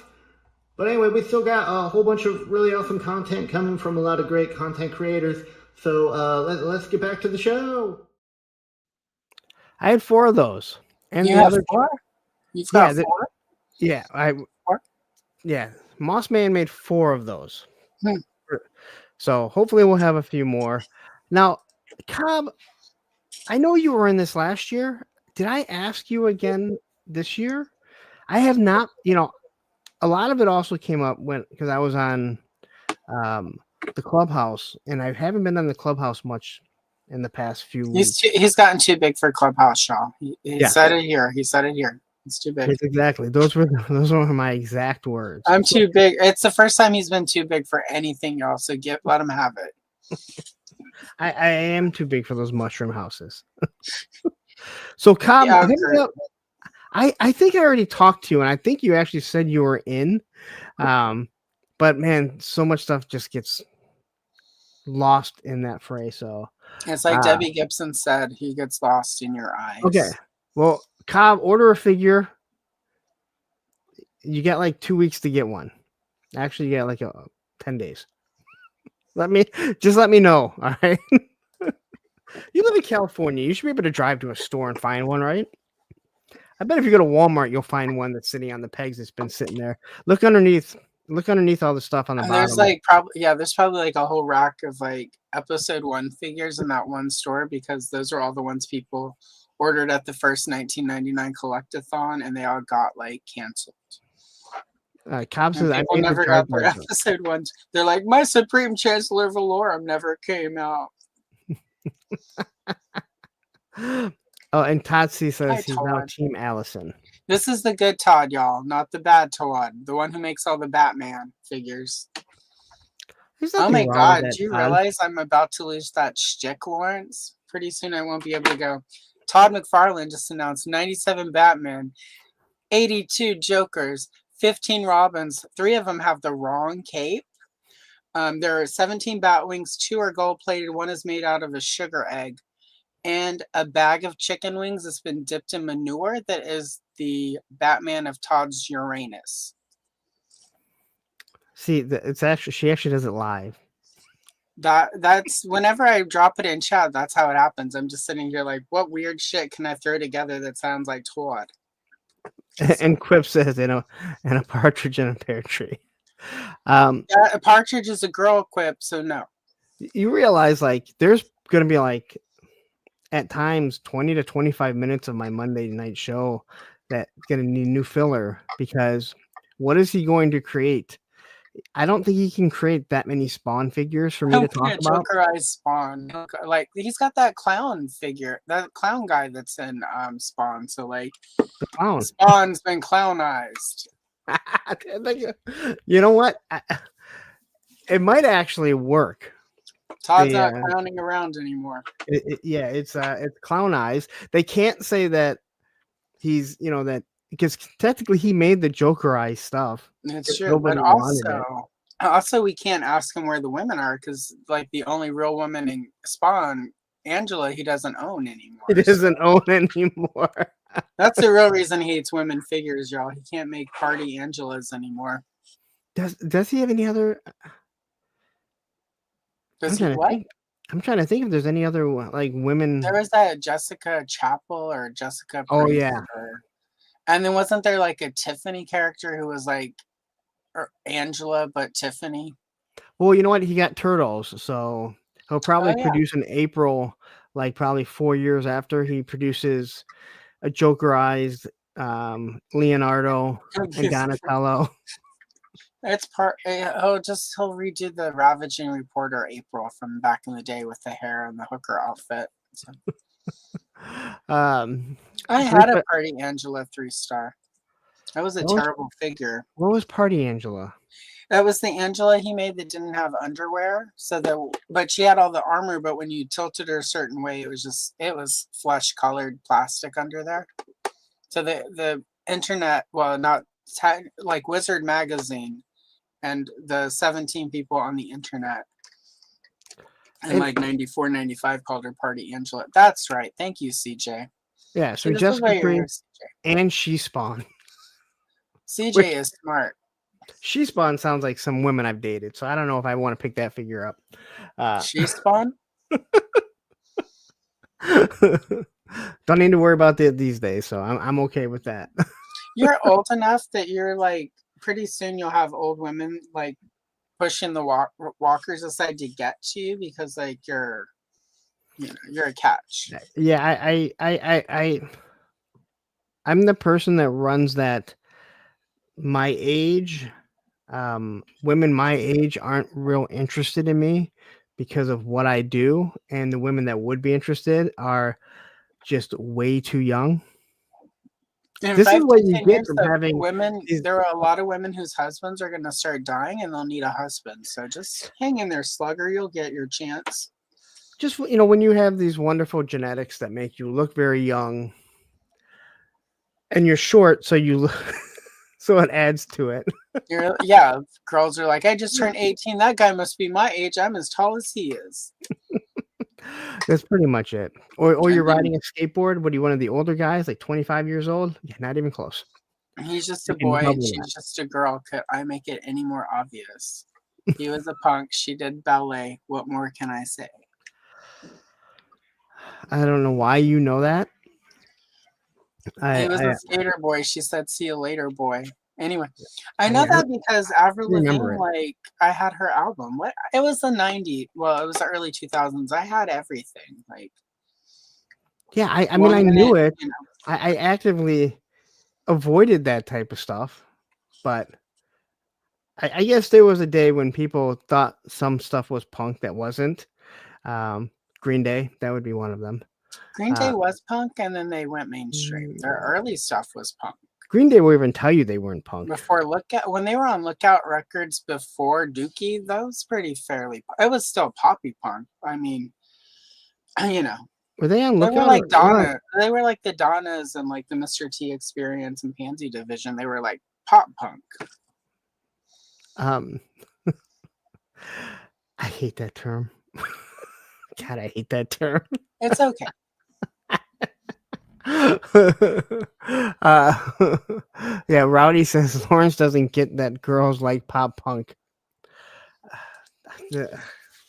But anyway, we still got a whole bunch of really awesome content coming from a lot of great content creators. So let's get back to the show. I had 4 of those. And you the have other 4? You've got Yeah, 4? yeah, Mossman made 4 of those. Hmm. So hopefully we'll have a few more. Now, Cobb, I know you were in this last year. Did I ask you again this year? I have not. A lot of it also came up because I was on the Clubhouse, and I haven't been on the Clubhouse much in the past few weeks. He's gotten too big for Clubhouse, y'all. He Yeah. said it here. He said it here. It's too big. Yes, exactly. Those were my exact words. I'm too big. It's the first time he's been too big for anything, y'all. So let him have it. I am too big for those mushroom houses. So, Cobb, Yeah, hit me up. I think I already talked to you, and I think you actually said you were in. But man, so much stuff just gets lost in that fray. So It's like Debbie Gibson said, he gets lost in your eyes. okay. Well, Cobb, order a figure. You get like 2 weeks to get one. Actually, you get like 10 days. Let me know. All right. You live in California. You should be able to drive to a store and find one, right? I bet if you go to Walmart, you'll find one that's sitting on the pegs that's been sitting there. Look underneath all the stuff on the And bottom. there's probably like a whole rack of like episode 1 figures in that one store, because those are all the ones people ordered at the first 1999 collectathon, and they all got like canceled. Cobb says I People made the never got their drive-by. episode 1. They're like, my Supreme Chancellor Valorum never came out. Oh, and Tatsi says Hi, he's now Todd. Team Allison. This is the good Todd, y'all, not the bad Todd, the one who makes all the Batman figures. There's Oh nothing my wrong with God, that, do you Todd. realize I'm about to lose that shtick, Lawrence? Pretty soon I won't be able to go. Todd McFarlane just announced 97 Batman, 82 Jokers, 15 Robins. 3 of them have the wrong cape. There are 17 Batwings, 2 are gold-plated, 1 is made out of a sugar egg, and a bag of chicken wings that's been dipped in manure that is the Batman of Todd's Uranus. See, she actually does it live. That's whenever I drop it in chat, that's how it happens. I'm just sitting here like, what weird shit can I throw together that sounds like Todd? And Quip says, and a partridge in a pear tree. Yeah, a partridge is a girl quip, so no. You realize like there's gonna be like at times 20 to 25 minutes of my Monday night show that's gonna need new filler, because what is he going to create? I don't think he can create that many Spawn figures for me to talk about. Jokerized Spawn. Like he's got that clown figure, that clown guy that's in Spawn. So like The clown. Spawn's been clownized. You know what? It might actually work. Todd's not clowning around anymore. It's clownized. They can't say that he's that, because technically he made the Jokerized stuff. It's true, but also we can't ask him where the women are, because like the only real woman in Spawn, Angela, he doesn't own anymore. He doesn't own anymore. That's the real reason he hates women figures, y'all. He can't make party Angelas anymore. Does he have any other? Does he what? I'm trying to think if there's any other like women. There was that Jessica Chapel or Jessica Oh Priest, yeah. and then wasn't there like a Tiffany character who was like or Angela but Tiffany? Well, you know what? He got turtles, so he'll probably Oh yeah. produce in April, like probably 4 years after he produces a Jokerized Leonardo and Donatello. It's just he'll redo the Ravaging Reporter April from back in the day with the hair and the hooker outfit. So, Um, I so had a but Party Angela 3-star. That was a what was terrible figure. what was Party Angela? That was the Angela he made that didn't have underwear. But she had all the armor. But when you tilted her a certain way, it was flesh colored plastic under there. So the internet, well, not like Wizard Magazine, and the 17 people on the internet in And like 94, 95 called her Party Angela. That's right. Thank you, CJ. yeah, See, so this is why Jessica you're here, Priest and She Spawn. CJ. Which CJ is smart. She Spawn sounds like some women I've dated, so I don't know if I want to pick that figure up. She Spawn? Don't need to worry about that these days, so I'm okay with that. You're old enough that you're like, pretty soon you'll have old women like pushing the walkers aside to get to you because like you're a catch. Yeah, I'm the person that runs that. My age, women my age aren't real interested in me because of what I do, and the women that would be interested are just way too young. In This is 5 what to you 10 get years, from the having women, these. there are a lot of women whose husbands are going to start dying and they'll need a husband. So just hang in there, slugger. You'll get your chance. Just when you have these wonderful genetics that make you look very young, and you're short, so you look, so it adds to it. Yeah, girls are like, I just turned 18. That guy must be my age. I'm as tall as he is. That's pretty much it. Or you're And then riding a skateboard. What are you, one of the older guys, like 25 years old? Yeah, not even close. he's just a Freaking boy and double she's just a girl. Could I make it any more obvious? He was a punk. She did ballet. What more can I say? I don't know why you know that. He was I a skater boy. She said, "See you later, boy." Anyway, I know I that because Avril remember Lavigne, it. like, I had her album. What? It was the '90s. Well, it was the early 2000s. I had everything. Like, Yeah, I mean, 1 I minute, knew it. you know. I actively avoided that type of stuff, but I guess there was a day when people thought some stuff was punk that wasn't. Green Day, that would be one of them. Green Day Uh, was punk, and then they went mainstream. Their early stuff was punk. Green Day will even tell you they weren't punk. When they were on Lookout Records before Dookie, that was pretty fairly. It was still poppy punk. I mean, you know, Were they on they were Lookout? like Donna. They were like the Donnas and like the Mr. T Experience and Pansy Division. They were like pop punk. Um, I hate that term. God, I hate that term. It's okay. Yeah, Rowdy says Lawrence doesn't get that girls like pop punk.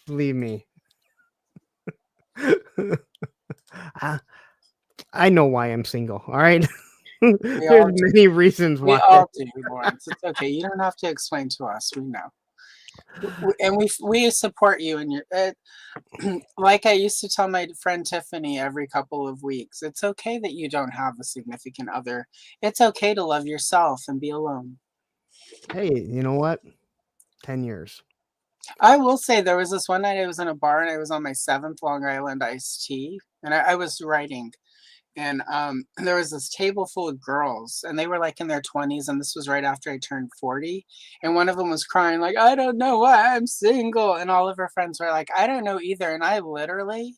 Believe me. I know why I'm single. All right. There's many reasons We why. all do, Lawrence. It's okay. You don't have to explain to us. We know. And we support you in your like I used to tell my friend Tiffany every couple of weeks, it's okay that you don't have a significant other. It's okay to love yourself and be alone. Hey, you know what? 10 years. I will say there was this one night I was in a bar and I was on my 7th Long Island iced tea and I was writing. And there was this table full of girls, and they were like in their 20s, and this was right after I turned 40. And one of them was crying, like, I don't know why I'm single. And all of her friends were like, I don't know either. And I literally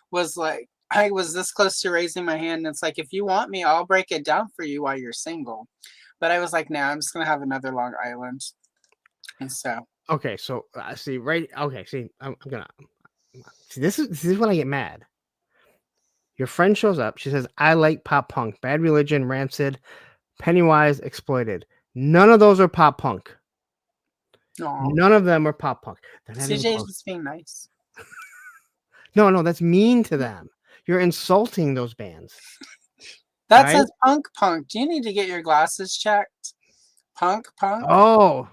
was like, I was this close to raising my hand. And it's like, if you want me, I'll break it down for you while you're single. But I was like, nah, I'm just going to have another Long Island. And so. Okay, so see, right? Okay, see, I'm gonna see. This is when I get mad. Your friend shows up. She says, I like pop punk. Bad Religion, Rancid, Pennywise, Exploited. None of those are pop punk. Aw. None of them are pop punk. CJ's just being nice. No, that's mean to them. You're insulting those bands. That Right? says punk. Do you need to get your glasses checked? Punk. Oh,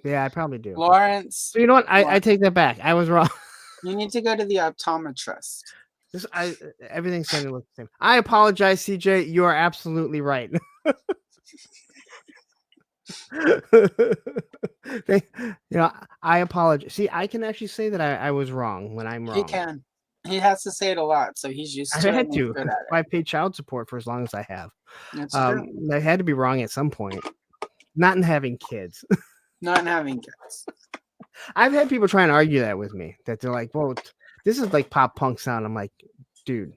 yeah, I probably do. Lawrence, So you know what? I take that back. I was wrong. you need to go to the optometrist. Everything's starting to look the same. I apologize, CJ. You are absolutely right. I apologize. See, I can actually say that I was wrong when I'm wrong. He can. He has to say it a lot, so he's used I to it. had and he's to. good at I it. paid child support for as long as I have. That's true. I had to be wrong at some point. Not in having kids. Not in having kids. I've had people try and argue that with me. That they're like, "Well, this is like pop punk sound." I'm like, "Dude,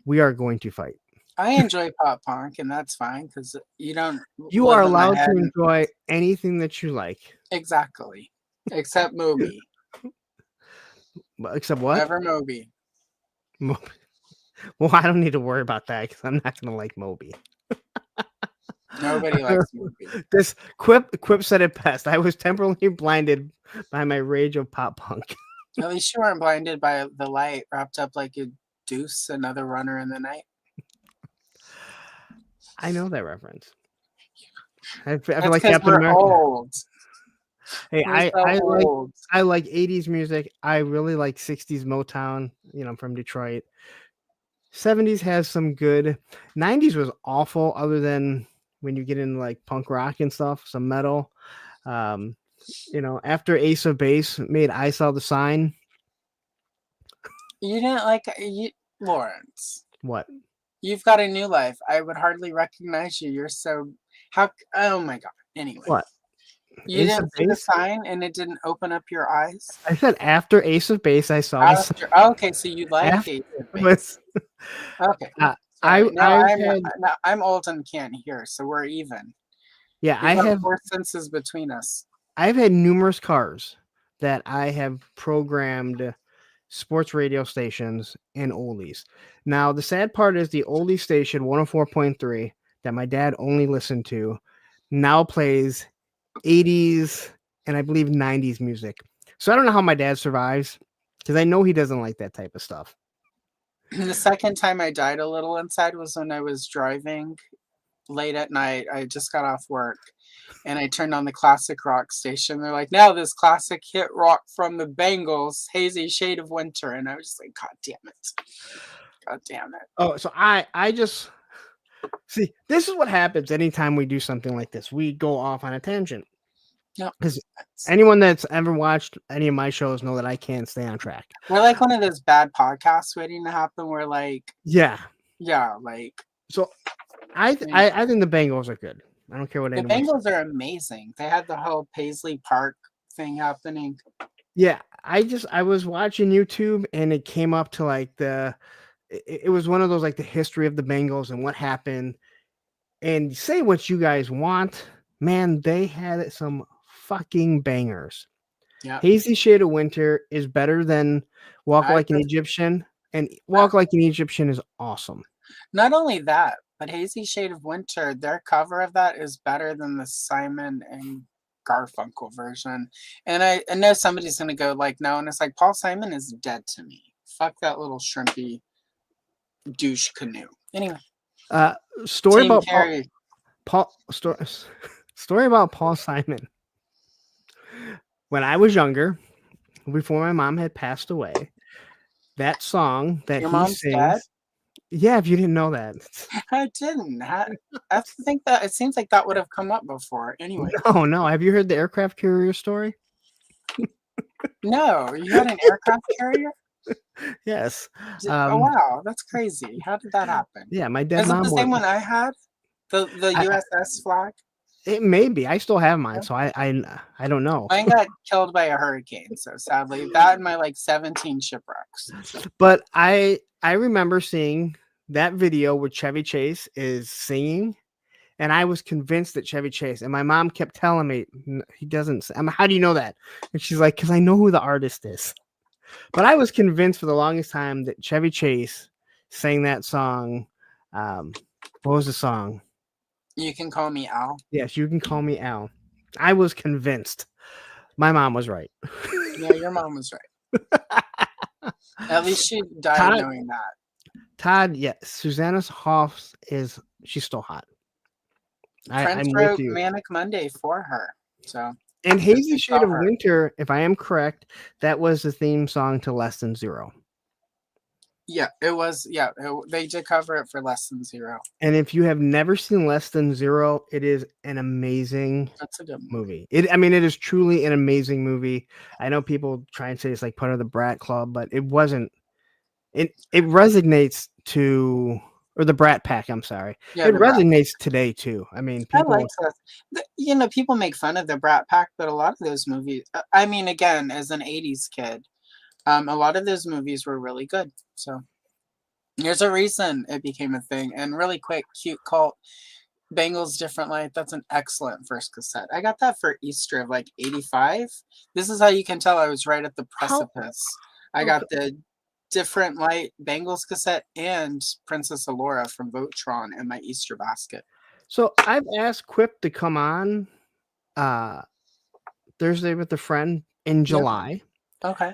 we are going to fight." I enjoy pop punk, and that's fine because you don't. You live are in my allowed head to and- enjoy anything that you like. Exactly. Except Moby. Except what? Never Moby. Moby. Well, I don't need to worry about that because I'm not gonna like Moby. Nobody likes Moby. This Quip said it best. I was temporarily blinded by my rage of pop punk. At least you weren't blinded by the light wrapped up like a deuce, another runner in the night. I know that reference. I feel That's like because Captain we're America. old. Hey, We're so old. I like 80s music. I really like 60s Motown. I'm from Detroit. 70s has some good. 90s was awful, other than when you get into like punk rock and stuff, some metal. After Ace of Base made I Saw the Sign. You didn't like Lawrence. What? You've got a new life. I would hardly recognize you. You're so oh my god. Anyway. What? You Ace didn't of see the Base? sign and it didn't open up your eyes? I said after Ace of Base, I saw the sign. Okay, so you like After- Ace of Base. was- Okay. I- I'm old and can't hear, so we're even. Yeah, We've I got have 4 senses between us. I've had numerous cars that I have programmed sports radio stations and oldies. Now, the sad part is the oldie station 104.3 that my dad only listened to now plays 80s and I believe 90s music. So I don't know how my dad survives because I know he doesn't like that type of stuff. The second time I died a little inside was when I was driving late at night. I just got off work and I turned on the classic rock station. They're like, now this classic hit rock from the Bengals, Hazy Shade of Winter. And I was just like, God damn it. God damn it. Oh, so I just see, this is what happens anytime we do something like this. We go off on a tangent. No. Because anyone that's ever watched any of my shows know that I can't stay on track. We're like one of those bad podcasts waiting to happen where like, Yeah. like So I think the Bengals are good. I don't care what the anyone Bengals are amazing. They had the whole Paisley Park thing happening. Yeah, I was watching YouTube and it came up to like it was one of those like the history of the Bengals and what happened. And say what you guys want, man, they had some fucking bangers. Yeah. Hazy Shade of Winter is better than Walk Like an Egyptian, and Walk Like an Egyptian is awesome. Not only that, but Hazy Shade of Winter, their cover of that is better than the Simon and Garfunkel version. And I know somebody's gonna go like, no, and it's like Paul Simon is dead to me. Fuck that little shrimpy douche canoe. Anyway, Story Team about Carey. story about Paul Simon. When I was younger, before my mom had passed away, that song that Your he mom's sings. dead? Yeah, if you didn't know that. I didn't. I think that it seems like that would have come up before. Anyway, No. Have you heard the aircraft carrier story? no, you had an aircraft carrier? Yes. Oh wow, that's crazy. How did that happen? Yeah, my dead Is it mom. the same one I had? The USS flag? It may be. I still have mine, so I don't know. Mine got killed by a hurricane, so sadly, that and my like 17 shipwrecks. But I remember seeing that video where Chevy Chase is singing, and I was convinced that Chevy Chase. And my mom kept telling me he doesn't. I'm like, how do you know that? And she's like, because I know who the artist is. But I was convinced for the longest time that Chevy Chase sang that song. What was the song? You Can Call Me Al. Yes, You Can Call Me Al. I was convinced. My mom was right. Yeah, your mom was right. At least she died Todd, knowing that. Todd, yeah, Susanna Hoffs she's still hot. Prince I'm with wrote you. Manic Monday for her. So And good Hazy to Shade tell of her. Winter, if I am correct, that was the theme song to Less Than Zero. Yeah, it was. Yeah, they did cover it for Less Than Zero. And if you have never seen Less Than Zero, it is an amazing That's a good movie. movie. It is truly an amazing movie. I know people try and say it's like part of the Brat Club, but it wasn't. It resonates to, or the Brat Pack. I'm sorry. Yeah, It the Brat. resonates today too. I mean, I like people. that. People make fun of the Brat Pack, but a lot of those movies. I mean, again, as an '80s kid, a lot of those movies were really good. So there's a reason it became a thing. And really quick, Cute Cult, Bengals Different Light. That's an excellent first cassette. I got that for Easter of like '85. This is how you can tell I was right at the precipice. I got the Different Light Bengals cassette and Princess Allura from Votron in my Easter basket. So I've asked Quip to come on Thursday with a friend in July. Okay.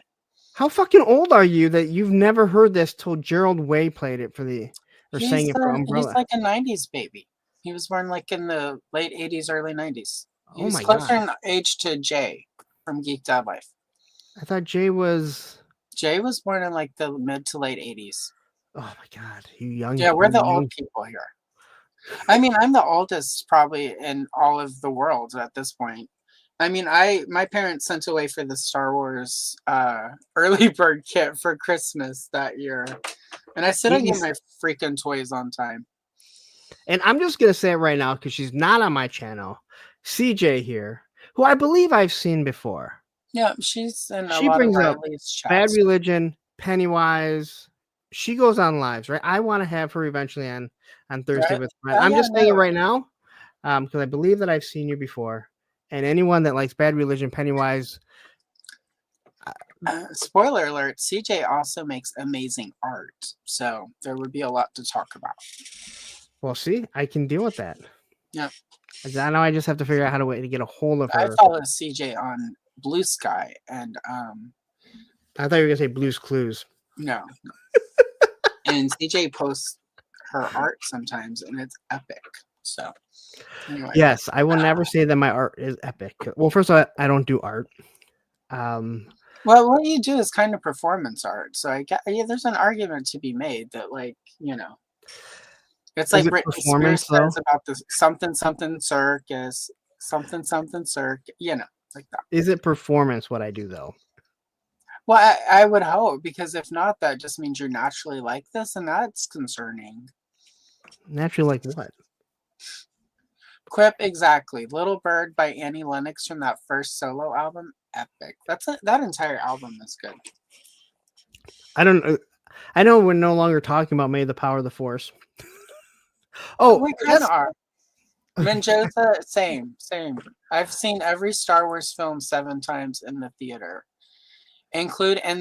How fucking old are you that you've never heard this till Gerald Way played it sang it for Umbrella? He's like a '90s baby. He was born like in the late '80s, early '90s. Oh He's my closer God. in age to Jay from Geek Dad Life. I thought Jay was. Jay was born in like the mid to late '80s. Oh my God, you young. Yeah, we're you the young- old people here. I mean, I'm the oldest probably in all of the world at this point. I mean, my parents sent away for the Star Wars early bird kit for Christmas that year, and I still don't get my freaking toys on time. And I'm just gonna say it right now because she's not on my channel. CJ here, who I believe I've seen before. Yeah, she's in a She lot brings of up Riley's Bad chats. Religion, Pennywise. She goes on lives, right? I want to have her eventually on Thursday Right? with a friend. Oh, I'm yeah, just saying it no. right now because I believe that I've seen you before. And anyone that likes Bad Religion, Pennywise. Spoiler alert, CJ also makes amazing art. So there would be a lot to talk about. Well, see, I can deal with that. Yeah. Now I just have to figure out how to get a hold of I her. follow CJ on Blue Sky and I thought you were gonna say Blue's Clues. no. And CJ posts her art sometimes and it's epic. So anyway. Yes, I will never say that my art is epic. Well, first of all, I don't do art. Well, what you do is kind of performance art. So there's an argument to be made that it's like Is it Britney performance, Spears says about the something circus, something circus, like that. Is it performance what I do though? Well, I would hope, because if not, that just means you're naturally like this, and that's concerning. Naturally, like what? Quip, exactly. Little Bird by Annie Lennox from that first solo album, epic. That entire album is good. I don't. I know we're no longer talking about May the Power of the Force. Oh, we kind of are. Mendoza, same. I've seen every Star Wars film 7 times in the theater. And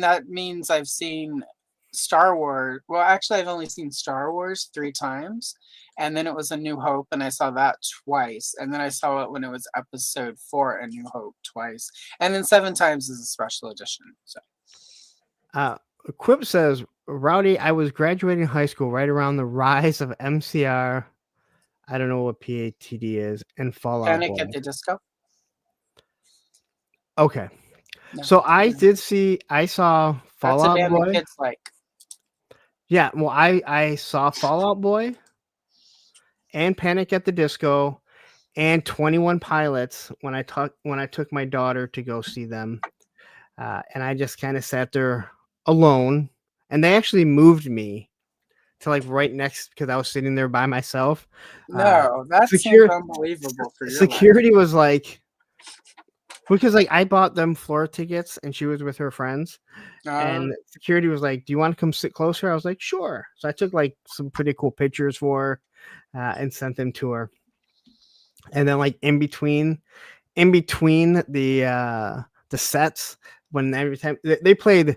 that means I've seen Star Wars. Well, actually, I've only seen Star Wars 3 times. And then it was A New Hope, and I saw that twice. And then I saw it when it was episode 4, A New Hope, twice. And then 7 times is a special edition. So, Quip says, Rowdy, I was graduating high school right around the rise of MCR. I don't know what PATD is, and Fallout Panic Boy. at the Disco. Okay. No. So I saw Fallout That's a band Boy. the kids like. Yeah, well, I saw Fallout Boy and Panic at the Disco and 21 Pilots when I took my daughter to go see them. And I just kind of sat there alone, and they actually moved me to like right next because I was sitting there by myself. No, that seems unbelievable for you. Security was like, because like I bought them floor tickets and she was with her friends, and security was like, "Do you want to come sit closer?" I was like, "Sure." So I took like some pretty cool pictures for her and sent them to her. And then like in between the sets, when every time they played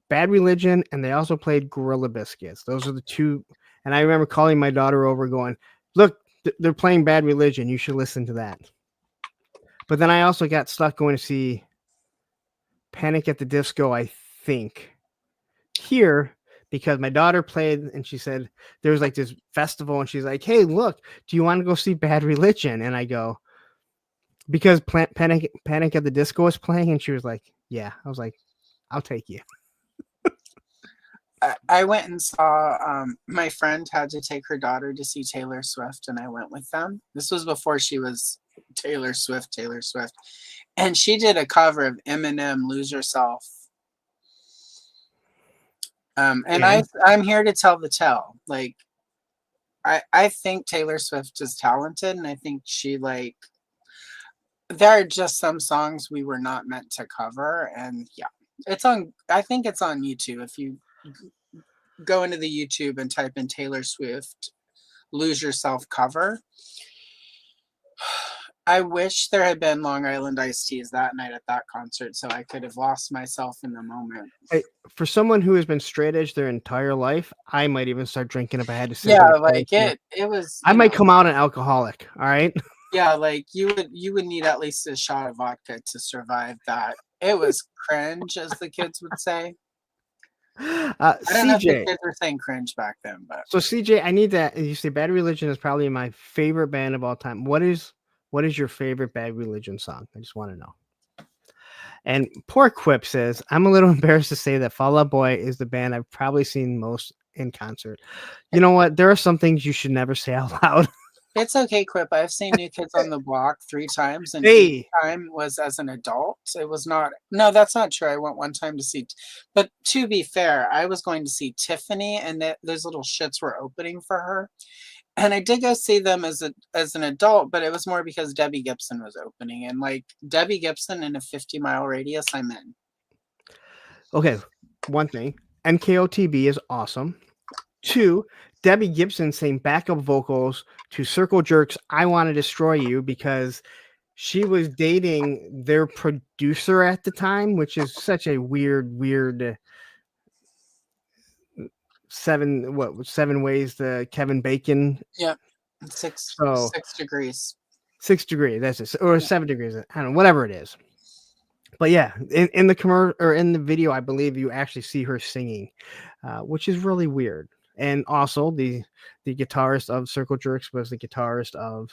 Bad Religion and they also played Gorilla Biscuits. Those are the two. And I remember calling my daughter over going, "Look, they're playing Bad Religion. You should listen to that." But then I also got stuck going to see Panic at the Disco, I think. here because my daughter played and she said there was like this festival and she's like, hey, look, do you want to go see Bad Religion? And I go, because Panic at the Disco was playing, and she was like, yeah. I was like, I'll take you. I went and saw, my friend had to take her daughter to see Taylor Swift, and I went with them. This was before she was Taylor Swift. And she did a cover of Eminem, Lose Yourself. And I'm here to tell the tale. Like, I think Taylor Swift is talented, and I think she, like, there are just some songs we were not meant to cover. And yeah, I think it's on YouTube. If you go into the YouTube and type in Taylor Swift Lose Yourself cover. I wish there had been Long Island iced teas that night at that concert so I could have lost myself in the moment. For someone who has been straight edge their entire life, I might even start drinking if I had to. Yeah, like it was. I might come out an alcoholic. All right. Yeah, like you would need at least a shot of vodka to survive that. It was cringe, as the kids would say. I don't know if the kids were saying cringe back then, but so CJ, I need that. You say Bad Religion is probably my favorite band of all time. What is your favorite Bad Religion song? I just want to know. And poor Quip says, I'm a little embarrassed to say that Fall Out Boy is the band I've probably seen most in concert. You know what? There are some things you should never say out loud. It's okay, Quip. I've seen New Kids on the Block 3 times, and each time was as an adult. It was not. No, that's not true. I went one time to see, but to be fair, I was going to see Tiffany, and those little shits were opening for her, and I did go see them as an adult, but it was more because Debbie Gibson was opening, and like Debbie Gibson in a 50-mile radius, I'm in. Okay, one thing, NKOTB is awesome. 2, Debbie Gibson saying backup vocals to Circle Jerks, I Want to Destroy You, because she was dating their producer at the time, which is such a weird 7 ways to Kevin Bacon. Yeah. 6 degrees. 6 degrees, that's it. Or 7 degrees. I don't know, whatever it is. But yeah, in the commercial or in the video, I believe you actually see her singing, which is really weird. And also, the guitarist of Circle Jerks was the guitarist of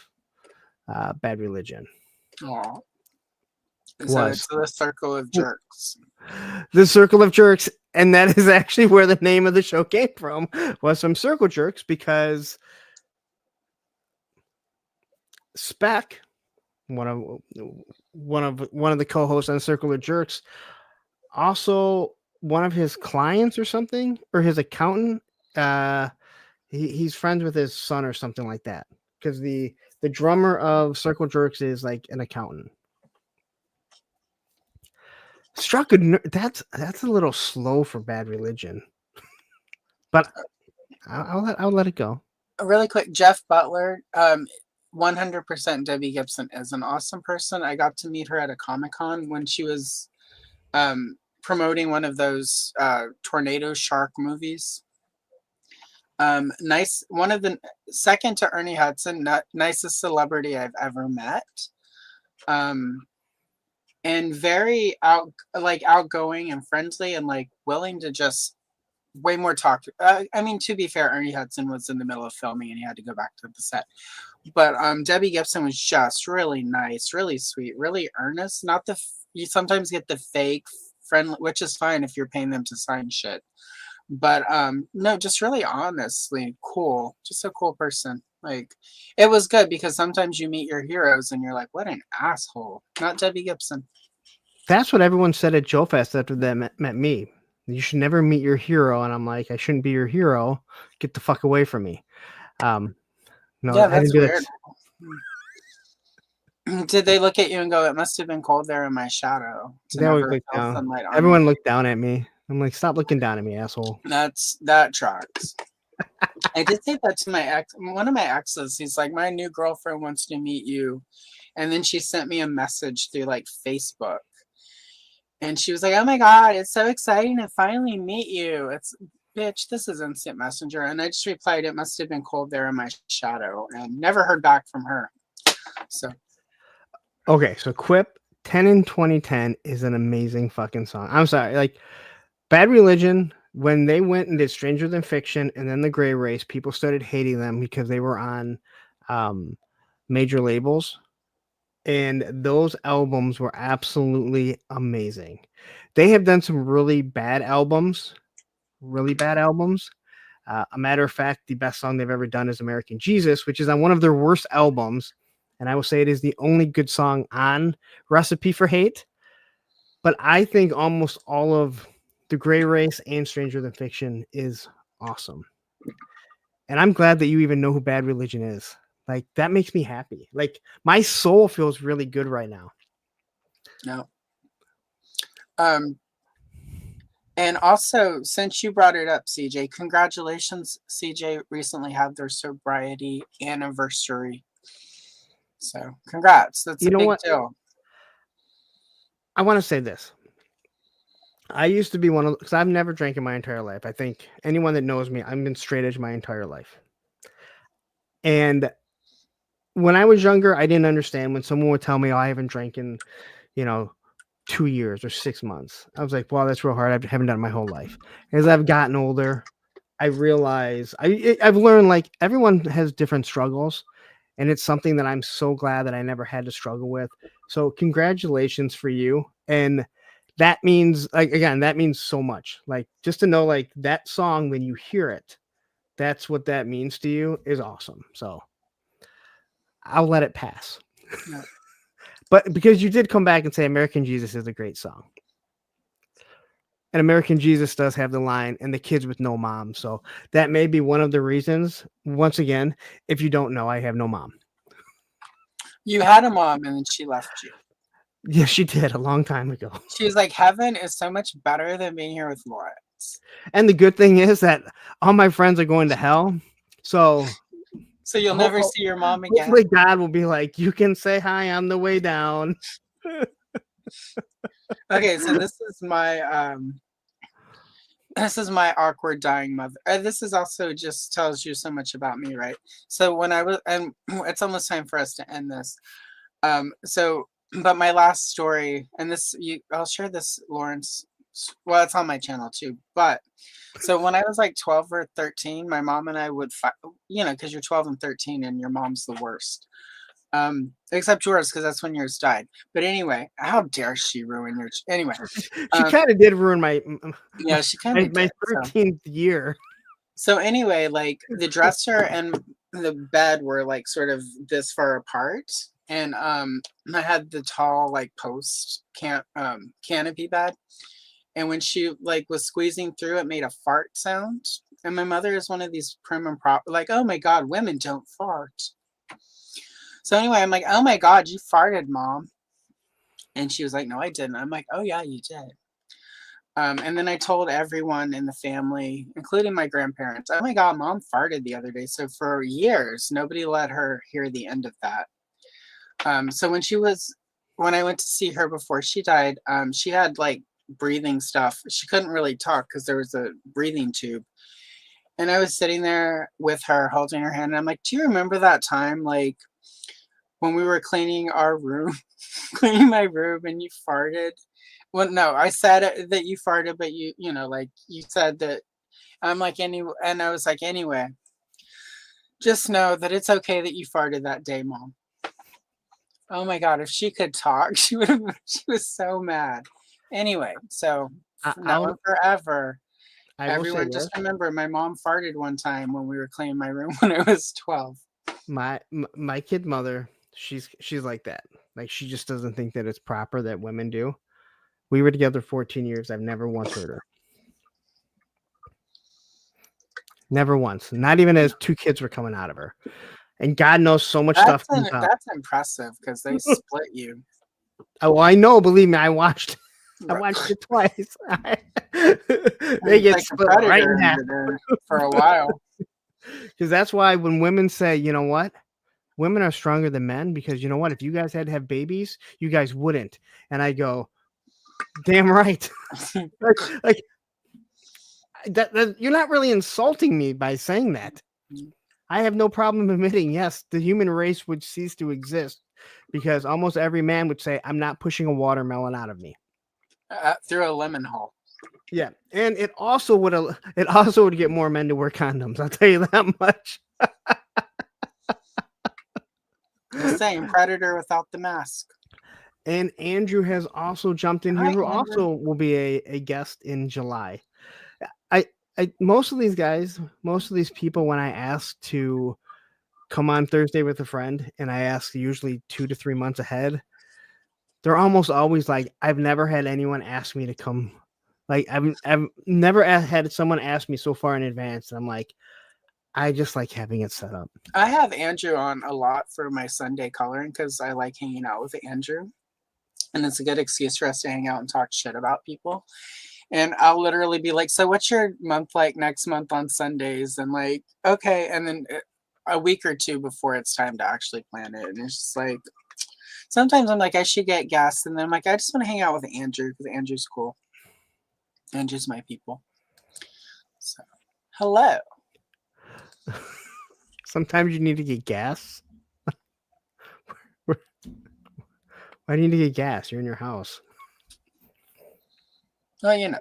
Bad Religion. Aww. So it's the Circle of Jerks. The Circle of Jerks, and that is actually where the name of the show came from, was from Circle Jerks, because Spec, one of the co-hosts on Circle of Jerks, also one of his clients or something, or his accountant. He's friends with his son or something like that, because the drummer of Circle Jerks is like an accountant. Struck a that's a little slow for Bad Religion, but I'll let it go. Really quick, Jeff Butler, 100% Debbie Gibson is an awesome person. I got to meet her at a Comic-Con when she was promoting one of those tornado shark movies. Nice, one of the second to Ernie Hudson, nicest celebrity I've ever met. And very outgoing and friendly, and like willing to just way more talk. I mean, to be fair, Ernie Hudson was in the middle of filming and he had to go back to the set. But Debbie Gibson was just really nice, really sweet, really earnest. Not you sometimes get the fake friendly, which is fine if you're paying them to sign shit. But no, just really honestly cool. Just a cool person. Like, it was good because sometimes you meet your heroes and you're like, what an asshole. Not Debbie Gibson. That's what everyone said at Joe Fest after they met me. You should never meet your hero. And I'm like, I shouldn't be your hero. Get the fuck away from me. No, yeah, that's weird. Did they look at you and go, it must have been cold there in my shadow? Everyone looked down at me. I'm like, stop looking down at me, asshole. That tracks. I did say that to my ex, one of my exes. He's like, my new girlfriend wants to meet you. And then she sent me a message through like Facebook. And she was like, oh my God, it's so exciting to finally meet you. It's, bitch, this is instant messenger. And I just replied, it must have been cold there in my shadow, and never heard back from her. So. Okay, so Quip 10 in 2010 is an amazing fucking song. I'm sorry. Like, Bad Religion, when they went and did Stranger Than Fiction and then The Gray Race, people started hating them because they were on major labels. And those albums were absolutely amazing. They have done some really bad albums. A matter of fact, the best song they've ever done is American Jesus, which is on one of their worst albums. And I will say it is the only good song on Recipe for Hate. But I think almost all of The Gray Race and Stranger Than Fiction is awesome. And I'm glad that you even know who Bad Religion is. Like, that makes me happy. Like, my soul feels really good right now. No. And also, since you brought it up, CJ, congratulations. CJ recently had their sobriety anniversary. So, congrats. That's You a know big what? deal. I want to say this. I used to be one of, because I've never drank in my entire life. I think anyone that knows me, I've been straight edge my entire life. And when I was younger, I didn't understand when someone would tell me, "Oh, I haven't drank in, 2 years or 6 months." I was like, "Wow, that's real hard. I haven't done it my whole life." As I've gotten older, I realize I've learned like everyone has different struggles, and it's something that I'm so glad that I never had to struggle with. So congratulations for you. And that means, like, again, that means so much. Like, just to know, like, that song, when you hear it, that's what that means to you is awesome. So I'll let it pass. Yeah. But because you did come back and say American Jesus is a great song. And American Jesus does have the line, "and the kids with no mom." So that may be one of the reasons. Once again, if you don't know, I have no mom. You had a mom and then she left you. Yeah, she did a long time ago. She was like, heaven is so much better than being here with Lawrence. And the good thing is that all my friends are going to hell. So So you'll never see your mom again. hopefully God will be like, "You can say hi on the way down." Okay, so this is my awkward dying mother. This is also just tells you so much about me, right? So when I was, and it's almost time for us to end this. But my last story, and I'll share this, Lawrence. Well, it's on my channel too. But so when I was like 12 or 13, my mom and I would fight, because you're 12 and 13 and your mom's the worst. Except yours, because that's when yours died. But anyway, how dare she ruin your? Anyway, She kind of did ruin my yeah, she kind of my did. 13th year. So anyway, like the dresser and the bed were like sort of this far apart, and I had the tall like post canopy bed, and when she like was squeezing through, it made a fart sound. And my mother is one of these prim and proper, like, "Oh my God, women don't fart." So anyway, I'm like, "Oh my God, you farted, Mom." And she was like, "No, I didn't." I'm like, "Oh yeah, you did." And then I told everyone in the family, including my grandparents, "Oh my God, Mom farted the other day." So for years, nobody let her hear the end of that. So when I went to see her before she died, she had like breathing stuff. She couldn't really talk because there was a breathing tube. And I was sitting there with her, holding her hand. And I'm like, "Do you remember that time, like, when we were cleaning our room, cleaning my room, and you farted?" Well, no, I said that you farted, but like you said that. I'm like, and I was like, "Anyway, just know that it's okay that you farted that day, Mom." Oh my God, if she could talk, she was so mad. Anyway, so now and forever, I will say everyone this. just remember my mom farted one time when we were cleaning my room when I was 12. My kid mother, she's like that. Like, she just doesn't think that it's proper that women do. We were together 14 years. I've never once heard her. Never once. Not even as 2 kids were coming out of her. And God knows so much stuff comes out. That's impressive because they split you. Oh, I know. Believe me, I watched it twice. They get like split right in half for a while. Because that's why when women say, "You know what? Women are stronger than men," because you know what? If you guys had to have babies, you guys wouldn't. And I go, damn right. like that you're not really insulting me by saying that. I have no problem admitting, yes, the human race would cease to exist because almost every man would say, "I'm not pushing a watermelon out of me." Through a lemon hole. Yeah, and it also would get more men to wear condoms. I'll tell you that much. Just saying, predator without the mask. And Andrew has also jumped in Hi, here, who Andrew. also will be a guest in July. I most of these guys, most of these people, when I ask to come on Thursday with a friend, and I ask usually 2 to 3 months ahead, they're almost always like, I've never had anyone ask me to come. Like I've never had someone ask me so far in advance. And I'm like, I just like having it set up. I have Andrew on a lot for my Sunday coloring because I like hanging out with Andrew. And it's a good excuse for us to hang out and talk shit about people. And I'll literally be like, so what's your month like next month on Sundays? And like, okay. And then a week or two before it's time to actually plan it. And it's just like, sometimes I'm like, I should get guests. And then I'm like, I just want to hang out with Andrew because Andrew's cool. Andrew's my people. So, hello. Sometimes you need to get gas. Why do you need to get gas? You're in your house. Well, you know.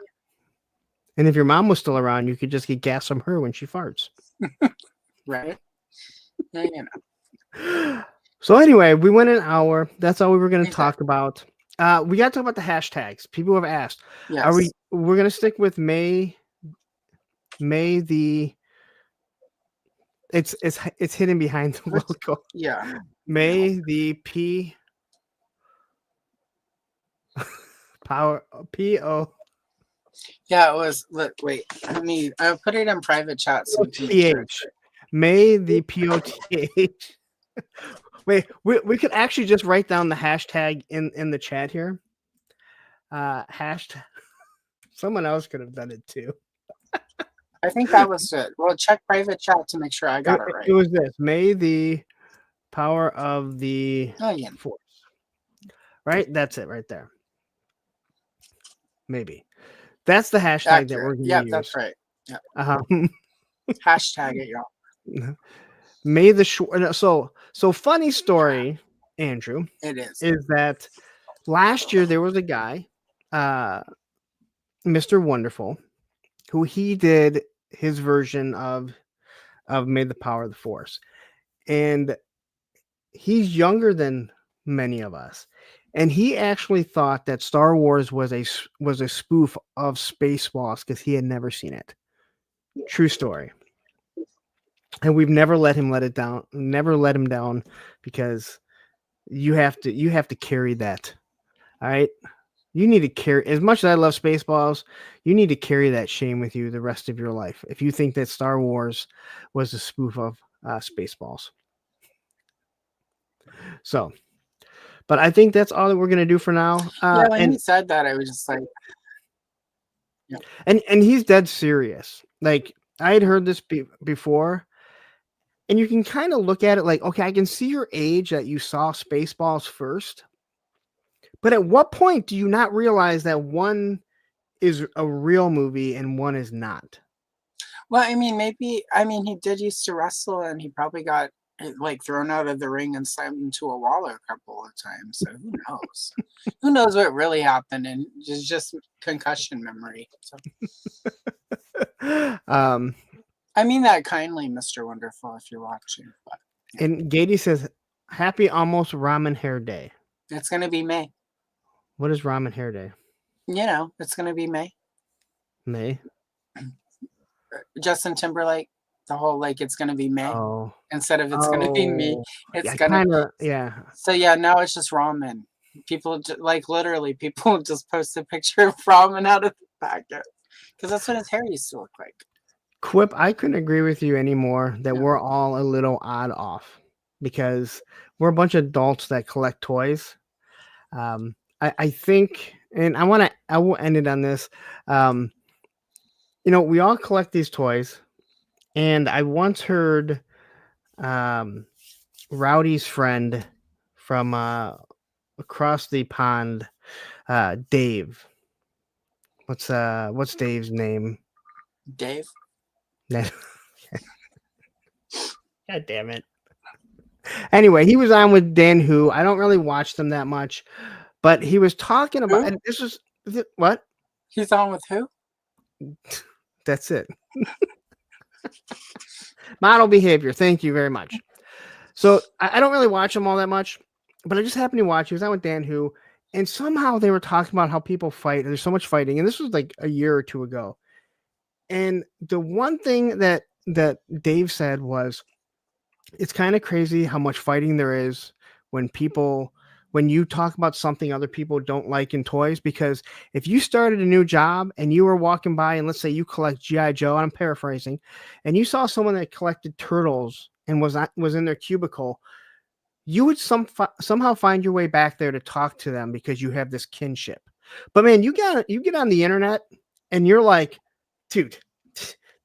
And if your mom was still around, you could just get gas from her when she farts. Right? Yeah, you know. So anyway, we went an hour. That's all we were going to Exactly. talk about. We got to talk about the hashtags. People have asked. Yes. Are we're going to stick with May the it's hidden behind the logo. Yeah. May the P power PO Yeah, it was. Look, wait. I put it in private chat so we can make sure it's PH. May the POTH. Wait, we could actually just write down the hashtag in the chat here. Hashtag. Someone else could have done it too. I think that was it. Well, check private chat to make sure I got it right. It was this. May the power of the force. Right? That's it right there. Maybe. That's the hashtag that we're going to use. Yeah, that's right. Yeah. Hashtag it, y'all. May the so funny story, Andrew. It is that last year there was a guy, Mr. Wonderful, who he did his version of May the Power of the Force, and he's younger than many of us, and he actually thought that Star Wars was a spoof of Spaceballs because he had never seen it. True story. And we've never let him down because you have to carry that. All right. You need to carry, as much as I love Spaceballs, you need to carry that shame with you the rest of your life. If you think that Star Wars was a spoof of Spaceballs. So, but I think that's all that we're going to do for now. When he said that, I was just like, yeah. And he's dead serious. Like, I had heard this before. And you can kind of look at it like, okay, I can see your age that you saw Spaceballs first. But at what point do you not realize that one is a real movie and one is not? Well, he did used to wrestle and he probably got like thrown out of the ring and slammed into a wall a couple of times. So who knows? Who knows what really happened? And it's just concussion memory. So. I mean that kindly, Mr. Wonderful, if you're watching. But, yeah. And Gady says, happy almost Ramen Hair Day. It's going to be May. What is Ramen Hair Day? You know, it's going to be May. May? Justin Timberlake, the whole, like, it's going to be May. Oh. Instead of it's going to be me. It's going to... Yeah. So, yeah, now it's just ramen. People, literally, people just post a picture of ramen out of the packet. Because that's what his hair used to look like. Quip, I couldn't agree with you anymore that we're all a little odd off because we're a bunch of adults that collect toys. I think, and I will end it on this. We all collect these toys, and I once heard Rowdy's friend from across the pond, Dave. What's Dave's name? Dave. God damn it. Anyway, he was on with Dan Who. I don't really watch them that much, but he was talking about, and this was what? He's on with who? That's it. Model behavior. Thank you very much. So I don't really watch them all that much, but I just happened to watch. He was out with Dan Who, and somehow they were talking about how people fight. There's so much fighting, and this was like a year or two ago. And the one thing that Dave said was, it's kind of crazy how much fighting there is when you talk about something other people don't like in toys. Because if you started a new job and you were walking by, and let's say you collect GI Joe, and I'm paraphrasing, and you saw someone that collected turtles and was in their cubicle, you would somehow find your way back there to talk to them because you have this kinship. But man, you get on the internet and you're like, dude,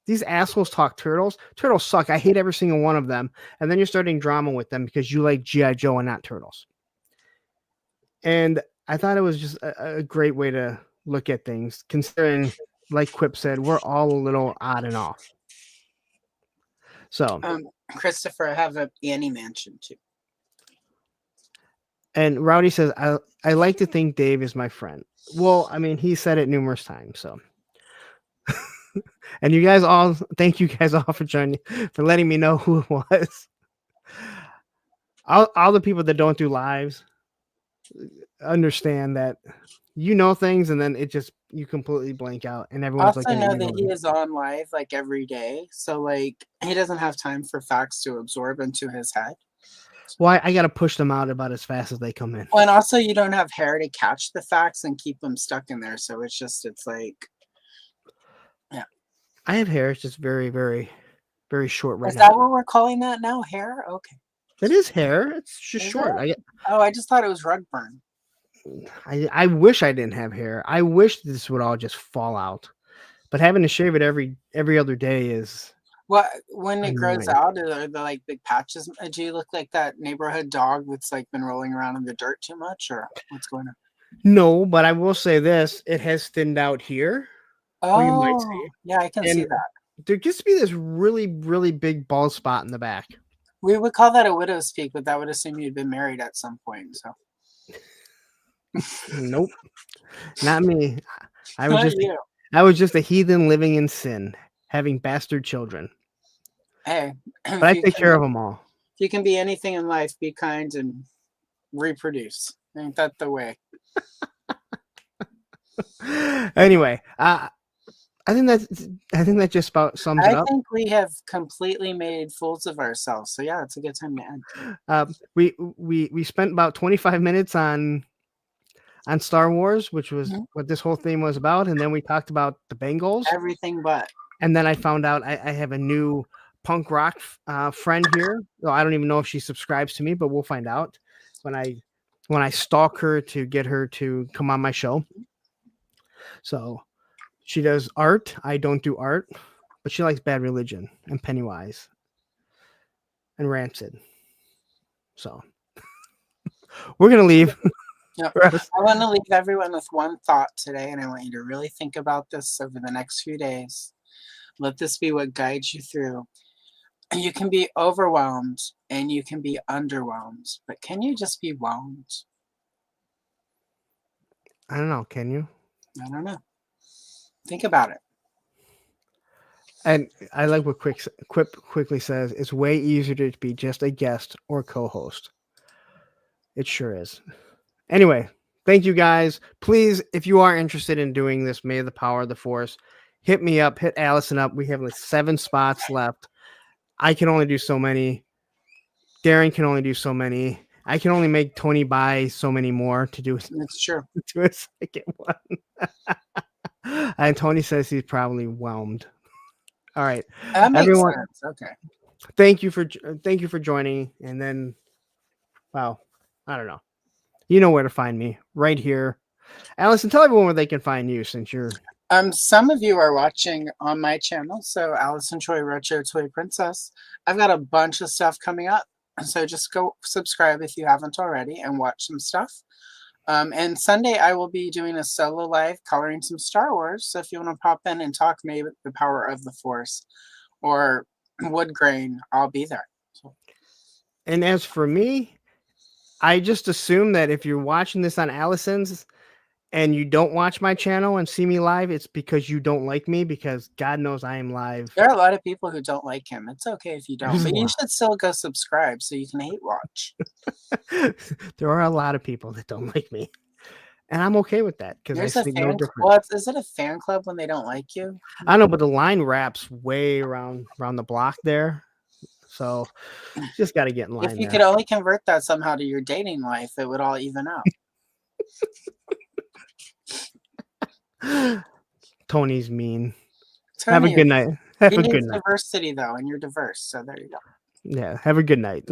these assholes talk turtles. Turtles suck. I hate every single one of them. And then you're starting drama with them because you like GI Joe and not turtles. And I thought it was just a great way to look at things, considering, like Quip said, we're all a little odd and off. So, Christopher, I have a Annie Mansion too. and Rowdy says, I like to think Dave is my friend. Well, I mean, he said it numerous times. So, and you guys all, thank you guys all for joining, for letting me know who it was. All the people that don't do lives understand that you know things, and then it just, you completely blank out, and everyone's Also like, know that he is on live like every day, so like he doesn't have time for facts to absorb into his head. Well, I got to push them out about as fast as they come in. Well, and also you don't have hair to catch the facts and keep them stuck in there, so it's like, yeah. I have hair. It's just very, very, very short right Is now. that what we're calling that now? Hair? Okay. It is hair. It's just Is short. I just thought it was rug burn. I wish I didn't have hair. I wish this would all just fall out. But having to shave it every other day is. Well, when it grows annoying. out, are the like big patches? Do you look like that neighborhood dog that's like been rolling around in the dirt too much, or what's going on? No, but I will say this: it has thinned out here. Where you might Oh, see. yeah, I can see And that. there used to be this really, really big bald spot in the back. We would call that a widow's peak, but that would assume you'd been married at some point. So Nope, not me. I not you. I was just a heathen living in sin, having bastard children. Hey, But I take care of them all. if you can be anything in life, be kind and reproduce. Ain't that the way? Anyway, I think that just about sums it I up. think we have completely made fools of ourselves. So yeah, it's a good time to end. We spent about 25 minutes on Star Wars, which was what this whole theme was about, and then we talked about the Bengals. Everything but. And then I found out I have a new punk rock friend here. Well, I don't even know if she subscribes to me, but we'll find out when I stalk her to get her to come on my show. So she does art. I don't do art, but she likes Bad Religion and Pennywise and Rancid. So we're going to leave. Yep. I want to leave everyone with one thought today, and I want you to really think about this over the next few days. Let this be what guides you through. You can be overwhelmed and you can be underwhelmed, but can you just be whelmed? I don't know. Can you? I don't know. Think about it. And I like what Quip quickly says. It's way easier to be just a guest or co-host. It sure is. Anyway, thank you guys. Please, if you are interested in doing this, May the Power of the Force, hit me up, hit Allison up. We have like 7 spots left. I can only do so many. Darren can only do so many. I can only make Tony buy so many more to do. It's true. To a second one. And Tony says he's probably whelmed. All right, that makes everyone. Sense. Okay. Thank you for joining. And then, wow, I don't know. You know where to find me, right here. Allison, tell everyone where they can find you, since you're. Some of you are watching on my channel, so Allison Choi Retro Toy Princess. I've got a bunch of stuff coming up, so just go subscribe if you haven't already and watch some stuff. And Sunday I will be doing a solo live coloring some Star Wars, so if you want to pop in and talk maybe the power of the Force or wood grain, I'll be there. So. And as for me, I just assume that if you're watching this on Allison's, and you don't watch my channel and see me live, it's because you don't like me, because God knows I am live. There are a lot of people who don't like him. It's okay if you don't, There's a but you lot. should still go subscribe so you can hate watch. There are a lot of people that don't like me, and I'm okay with that because I There's a see no fan. difference. Well, is it a fan club when they don't like you? I know, but the line wraps way around the block there, so just got to get in line. If you there. could only convert that somehow to your dating life, it would all even out. Tony's mean. Tony, Have a good night. Have he a good needs night. diversity though, and you're diverse, so there you go. Yeah. Have a good night.